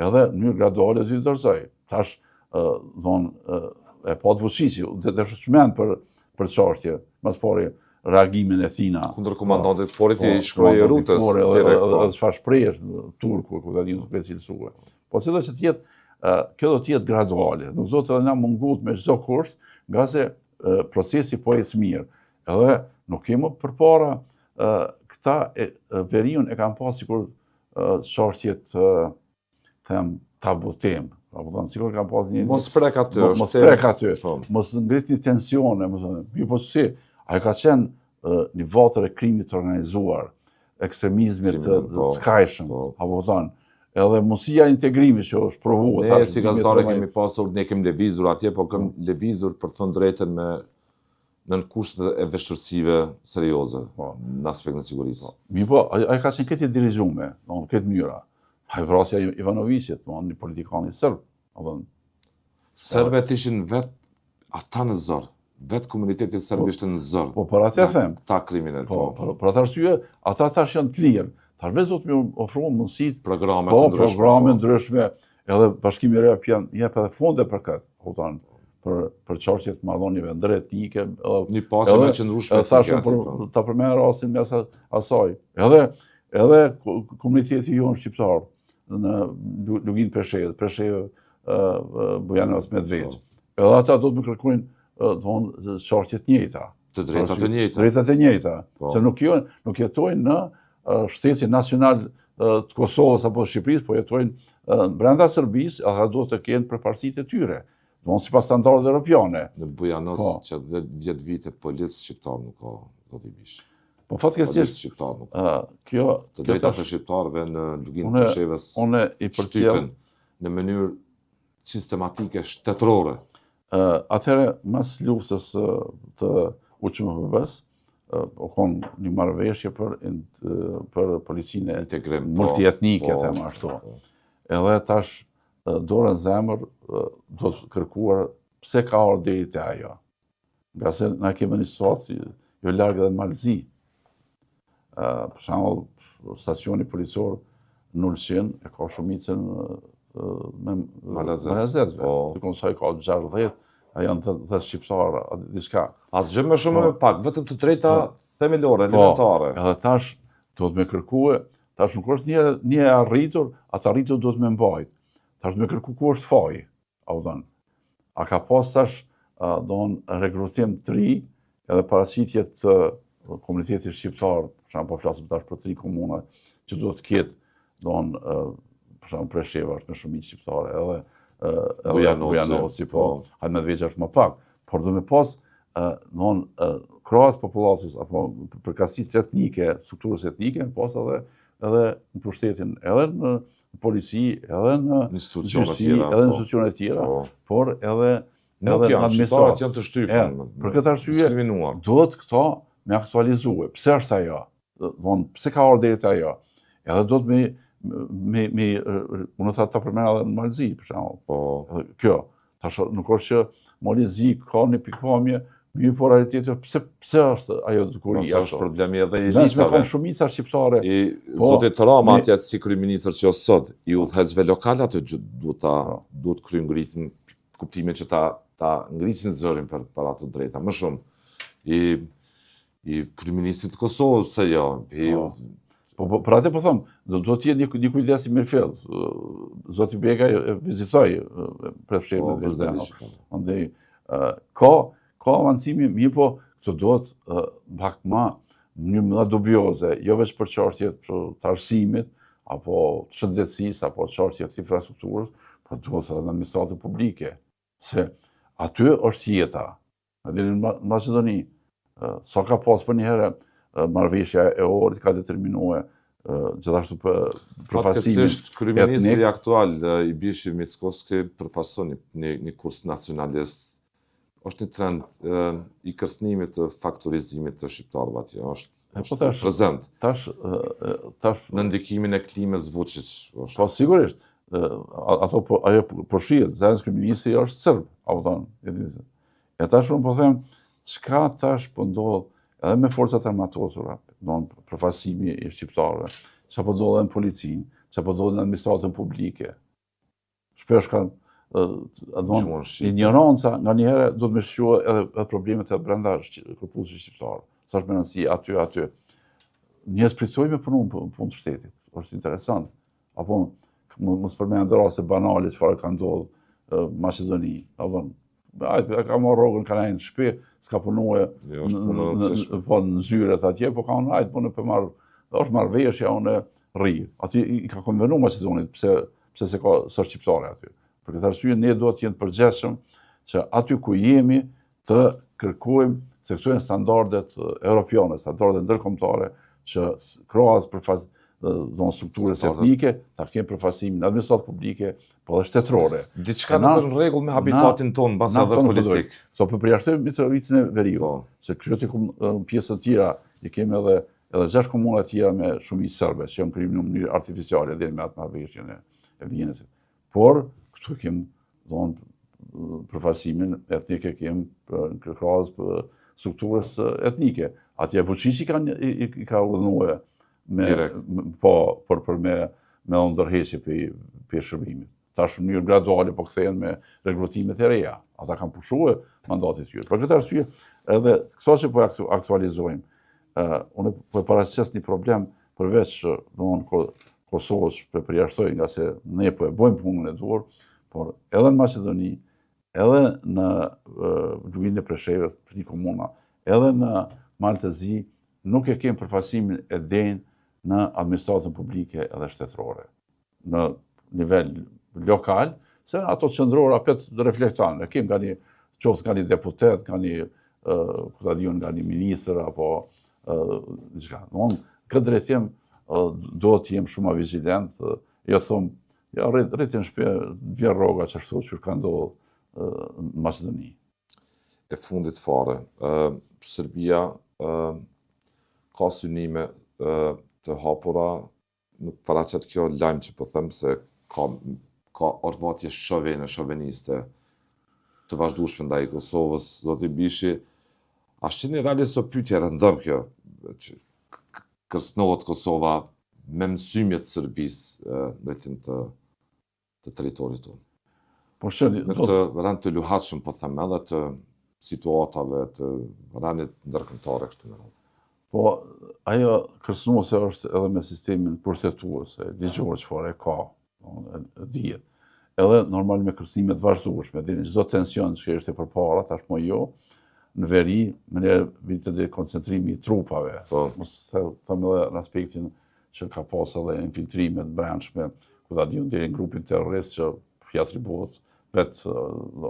edhe në mënyrë graduale të dorëzoj. Tash e pa Vučići, dhe shqmen për çështje, mas pari reagimin e Thina. Kundër komandantit forit i shkroi rrutës. Edhe çfarë shprehësh turku, ku tani nuk e cilësua. Po çdo që të jetë, kjo do të jetë graduale. Nuk do të na mungut me çdo kusht, nga se procesi po e mirë. Edhe nuk kemi përpara këta veriun e kanë pas sikur çështjet tabu temë. Sikur kanë pas një mos prek aty, mos ngrit një tensione, po si, ai ka qenë një vatër e krimit të organizuar, ekstremizmit të skajshëm, apo thon, edhe mundësia integrimi që është provuar. Ne si gazetarë kemi pasur, ne kemi lëvizur atje, po kemi lëvizur për të thënë drejtën në kushte e vështirësive serioze në aspektin e sigurisë. Po, ai ka qenë këtë dirigjuar, në këtë mënyrë. Ai vrasja Ivanovićit, një politikan i serb. Serbët ishin vetë ata në zor, vetë komuniteti serb ishte në zor. Po, për atë them. Ta kriminal. Po, për atë arsye, ata tash janë të lirë. Tash vetë do të më ofrojnë mundësitë, programe të ndryshme. Po, programe ndryshme, edhe Bashkimi i Evropë jep edhe fonde për këtë, kupton, për çështjet të marrëdhënieve ndëretike, një pasje më qëndrueshme. Thashë ta përmend rastin mes asaj. Edhe komuniteti jonë shqiptar në Lugin Preshevë Bujanovas Medveç. Edhe ata do të më kërkojnë çështje të njëjta. Të drejtat të njëjta. Drejtat e njëjta. Se nuk jetojnë në shtetin nacional të Kosovës apo Shqipërisë, po jetojnë brenda Serbisë, ata duhet të kenë përparësitë e tyre. Sipas standardeve europiane. Në Bujanos që 10 vite policë shqiptar nuk ka do t'i bish. Po fatkeqësisht shqiptar nuk. Kjo të drejtat e shqiptarëve në Luginë të Shevës shtypen në mënyrë sistematike shtetërore. Atëherë mas luftës të UQMP-s o konë një marrëveshje për policinë multietnike, them ashtu. Edhe tash dorën zemër do të kërkuar pse ka ardhur deri te ajo. Nga se na kemi një situatë jo larg edhe në Malzi. Për shembull, stacioni policor në Ulqin e ka shumicën me malazezve. Dikon sa i ka 60, a janë 10 shqiptarë, diçka. Asgjë më shumë më pak, vetëm të drejta themelore, elementare. Edhe tash do të më kërkue, tash nuk është një arritur, atë arritur do të më mbajt. Tash do të më kërku ku është faji, a ka pas tash rekrutim të ri, edhe paraqitje të komunitetit shqiptar, për shembull po flasim tash për 3 komuna që do të ketë, për shembull Presheva është me shumicë shqiptare, edhe Bujanosi, po, hajde Medveç është më pak, por do me pas krahas popullatës apo përkatësitë etnike, strukturës etnike, pas edhe në pushtetin, edhe në polici, edhe në gjyqësi, edhe në institucione të tjera, por edhe në administratë. Janë të shtypur. Për këtë arsye duhet këto me aktualizue. Pse është ajo? Pse ka ardhur deri te ajo? Edhe do të unë ta përmend edhe në Malzi, për shembull. Kjo, tash nuk është që Malzi ka një pikpamje, mirë po realiteti pse është ajo dukuria ashtu. Është problemi edhe i elitave. Ne kemi shumica shqiptare. Zotit Rama atje si kryeministër që është sot, i udhëheqësve lokal atë duhet kryen ngritjen, kuptimin që ta ngrisin zërin për ato drejta, më shumë. I kryeministrit të Kosovës se jo. Për atë po them, do të jetë një kujdes i mirëfill. Zoti Bega e vizitoi prefshin në Vizhdeno. Andaj ka avancime, mirë po këto duhet pak më një dubioze, jo vetëm për çështjet të arsimit apo të shëndetësisë apo çështjet të infrastrukturës, por duhet edhe në administratën publike. Se aty është jeta. Në Maqedoni, sa ka pas për një herë marrëveshja e Ohrit ka determinuar gjithashtu përfasimin. Fatkesisht, kryeministri aktual i Bishi Mickoski përfason një kurs nacionalist. Është një trend i kërcënimit të faktorizimit të shqiptarëve atje. Është prezent. Në ndikimin e klimës Vučić. Po sigurisht. Ajo përshihet, zajednički ministri është Sërb, e tash unë po them, çka tash po ndodh edhe me forcat armatosura, përfaqësimi i shqiptarëve, çka po ndodh në policinë, çka po ndodh në administratën publike. Shpesh kanë ignoranca, nga një herë do të më shqohet edhe problemet e brenda korpusit shqiptar. Sa është me nësi aty. Njerëz pritojnë me punë të shtetit, është interesant. Apo mos përmend raste banale çfarë ka ndodhur Maqedoni. Ka marrë rrogën kanajnë në shtëpi, s'ka punuar në zyret atje, po ka unë punë për marrë, është marrëveshja unë rri. Aty i ka konvenu Maqedonit, pse se ka së shqiptare aty. Për këtë arsye ne duhet të jenë përgjithshëm që aty ku jemi të kërkojmë se këto janë standardet europiane, standardet ndërkombëtare që krahas strukturës etnike, ta kemë përfaqësimin në administratë publike, po dhe shtetërore. Diçka nuk është në rregull me habitatin tonë, mbas edhe politik. Kto përjashtojmë Mitrovicën e Veriut, se këto pjesë të tjera i kemi edhe 6 komuna të tjera me shumicë serbe, që janë krijuar në mënyrë artificiale deri me atë marrëveshjen e Vjenësit. Por këtu kemi përfaqësimin etnike, kemi në krahas strukturës etnike. Atje Vučić i ka urdhënuar për me ndërheqje për shërbimit. Tash në mënyrë graduale po kthehen me regrutimet e reja. Ata kanë pushuar mandatit tyre. Për këtë arsye, edhe këto që po aktualizojmë, unë po paraqes një problem përveç Kosovës për përjashtoj, nga se ne po e bëjmë punën e duhur, por edhe në Maqedoni, edhe në luginën e Preshevës, një komuna, edhe në Maltëzi, nuk e kemë përfaqësimin e denjë në administratën publike edhe shtetërore. Në nivel lokal, se ato qendrore apet reflektojnë, e kemë nga një qoftë nga një deputet, nga një nga një ministër apo diçka. Këtë drejtim do të jem shumë vigilent, jo thom, ja rritin shpe vjen rroga që ka ndodhur në Maqedoni. E fundit fare, Serbia ka synime të hapura, nuk paraqet kjo lajm që po them se ka orvatje shoveniste të vazhdueshme ndaj Kosovës, zoti Bishi, a shqini realisht o pyetje rëndëm kjo, që kërcënohet Kosova me mësymje të Serbisë në drejtim të territorit tonë. Po shëni, në këtë rend të luhatshëm, po them, edhe të situatave të rendit ndërkombëtare kështu me radhë. Po ajo kërcënuese është edhe me sistemin pushtetues, ligjor çfarë ka, dihet. Edhe normal me kërcënime të vazhdueshme, dini çdo tension që ishte përpara, tashmë jo, në veri, me vitet e koncentrimi i trupave. Mos them edhe në aspektin që ka pas edhe infiltrime të brendshme, ku ta diun deri në grupin terrorist që i atribuohet vetë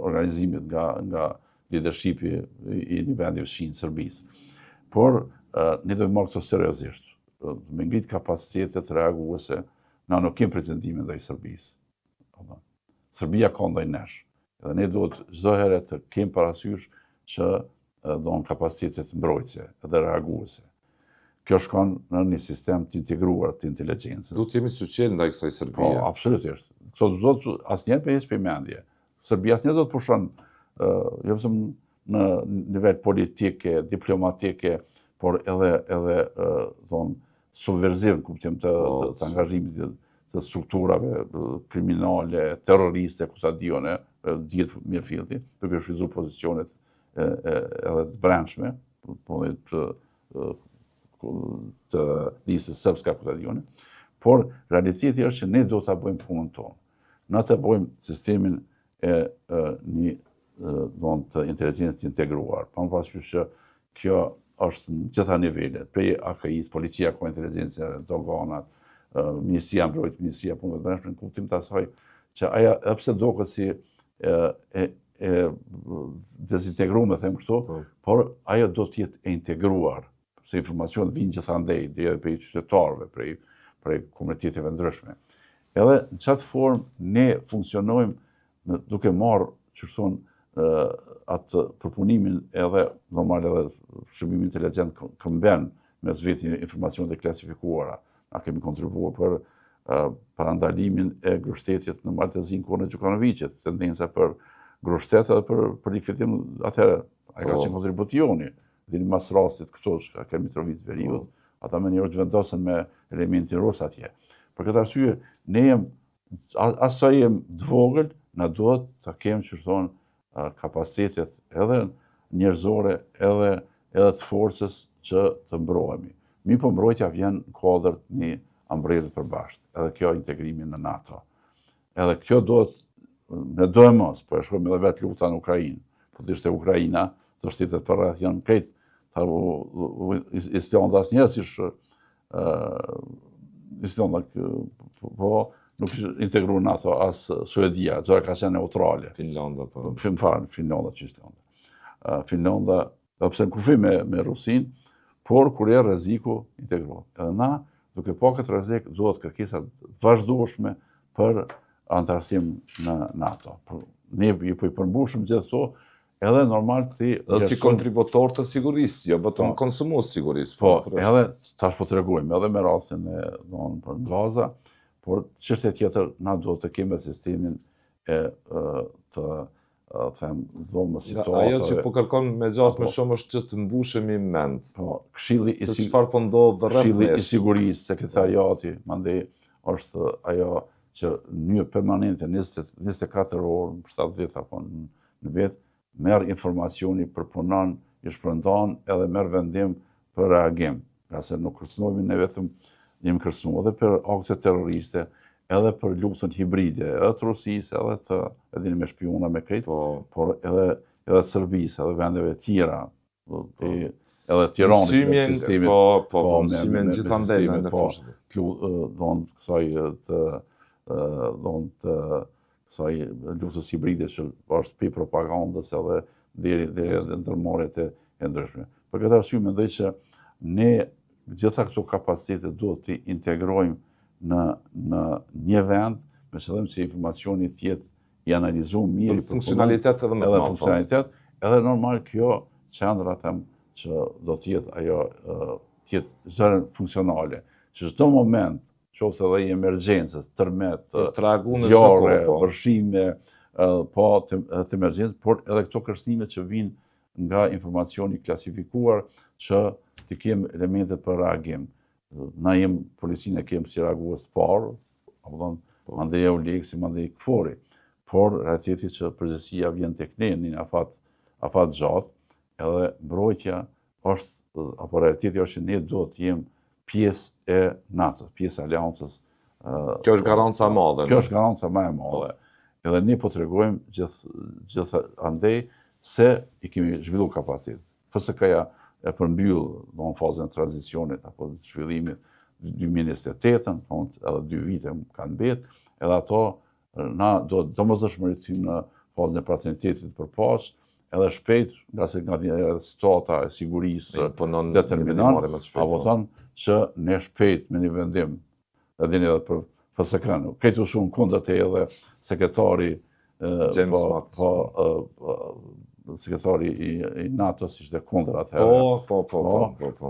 organizimit nga leadershipi i një vendi fshinjë Serbisë. Por ne do të marrë këto seriozisht, me ngrit kapacitetet reaguese, na nuk kemë pretendime ndaj Serbisë. Serbia ka ndaj nesh, edhe ne duhet çdo herë të kemë parasysh që do në kapacitetet mbrojtëse edhe reaguese. Kjo shkon në një sistem të integruar të inteligjencës. Duhet të jemi suqel ndaj kësaj Serbie. Po, absolutisht. Këto do të asnjëherë për heq mendje. Serbia asnjëherë do të pushon jo vetëm në nivel politike, diplomatike, por edhe subversiv në kuptim të angazhimit të strukturave kriminale, terroriste, ku sa dione, dihet mirë filti, duke shfrytzuar pozicionet edhe të brendshme, të listës sërbska, ku sa dione, por realiteti është që ne do ta bëjmë punën tonë. Ne ta bëjmë sistemin e një të inteligjencës të integruar, pa më parasysh që kjo është në gjitha nivelet, prej AKI-s, policia ka inteligjencë, doganat, Ministria Mbrojtjes, Ministria Punëve të Brendshme, në kuptim të asaj që aja edhe pse duket si dezintegruar, me them kështu, por ajo do të jetë e integruar, se informacionet vijnë gjithandej, dhe prej qytetarëve, prej komuniteteve ndryshme. Edhe në çfarë formë ne funksionojmë duke marrë që thonë atë përpunimin edhe normal edhe shërbimi inteligjent këmben mes vetë informacionet e klasifikuara. Na kemi kontribuar për parandalimin e grushtetit në Maltëzi në kohën e Gjukanoviqit, tendenca për grushtet edhe për likvidim atëherë. Ai ka qenë kontribut joni. Dini mas rastit këto që ka Mitrovit Veriut, ata më njërë të vendosën me elementin rus atje. Për këtë arsye, ne asë jem të vogël, na duhet të kemë që thonë kapacitetet edhe njerëzore, edhe të forcës që të mbrohemi. Mi po mbrojtja vjen në kuadër një ambrelët përbashkët, edhe kjo integrimi në NATO. Edhe kjo duhet, ne do e mos, po e shkojmë edhe vetë luta në Ukrainë, po të ishte Ukraina, të shtetet për rreth janë krejt, Islanda asë njës ishë, Islanda, po nuk ishë integru NATO asë Suedia, gjore ka qenë neutrale. Finlanda, po. Finlanda që Islanda. Finlanda, dhe pse në kufi me Rusin, por kur e rreziku integruar. Edhe na, duke pa këtë rrezik, duhet kërkesa vazhdueshme për antarësim në NATO. Ne i përmbushëm gjithë këto, edhe normal ti... Dhe si kontributor të sigurisë, jo vetëm konsumues sigurisë. Po, edhe tash po tregojmë, edhe me rastin e për Gaza, por çështja tjetër, na duhet të kemi sistemin e të them dhomës situata. Ajo që po kërkon me gjas më shumë është që të mbushemi mend. Po, Këshilli i Sigurisë, sekretariati, mandej është ajo që një permanente 24 orë, për 7 vjet apo në vit, merr informacioni, përpunon, i shpërndan edhe merr vendim për reagim. Qase nuk kërcënohemi ne vetëm, jemi kërcënuar edhe për akte terroriste, edhe për luftën hibride, edhe të Rusisë, edhe të edhini me shpiuna me krejt, por edhe Serbisë, edhe vendeve tjera, edhe Tiranit me sistemin. Mësimin gjithandej në fushë. Kësaj luftës hibride që është pi propagandës edhe deri në ndërmarrjet e ndryshme. Për këtë arsye mendoj që ne gjitha këto kapacitete duhet të integrojmë në një vend, me qëllim që informacioni të jetë i analizuar mirë, për funksionalitet edhe më të madh. Funksionalitet, edhe normal kjo qendra që do të jetë ajo të jetë zërën funksionale, që çdo moment, qoftë edhe i emergjencës, tërmet, zjarre, vërshime, të emergjencës, por edhe këto kërcënime që vinë nga informacioni klasifikuar që të kemë elemente për reagim. Na jem policinë e kemë si reagues të parë, mandej EULEX, mandej KFOR-i, por realiteti që përgjithësia vjen tek ne në afat gjatë, edhe mbrojtja është, apo realiteti është që ne do të jem pjesë e NATO, pjesë e aleancës. Kjo është garanca e madhe. Kjo është garanca më e madhe. Edhe ne po tregojmë gjithë andej se i kemi zhvilluar kapacitet. FSK-ja e përmbyll në fazën e tranzicionit apo të zhvillimit 2028, edhe 2 vite kanë mbetë, edhe ato na do domosdoshmërisht në fazën e pacientetit për pas, edhe shpejt, nga situata e sigurisë determinan, apo thonë që ne shpejt me një vendim, edhe një edhe për FSK-në, këtë shumë kundër të edhe sekretari sekretari i NATO si ishte kundër atëherë.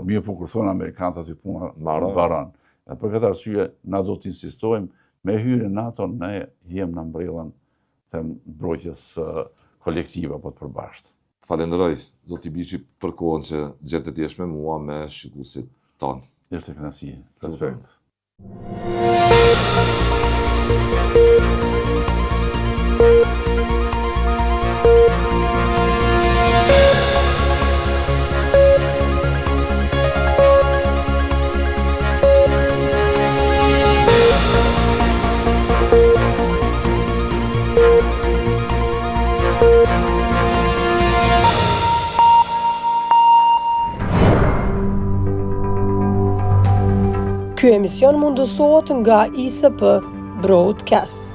Mirë po kur thonë Amerikanët aty puna baran. Për këtë arsye, na do të insistojmë me hyrjen në NATO, ne jem në mbrellën të mbrojtjes kolektive apo të përbashkët. Të falenderoj, zoti Biçi, për kohën që gjetët jesh me mua me shikuesit tanë. Ishte kënaqësi. Respekt. Ky emision mundësohet nga ISP Broadcast.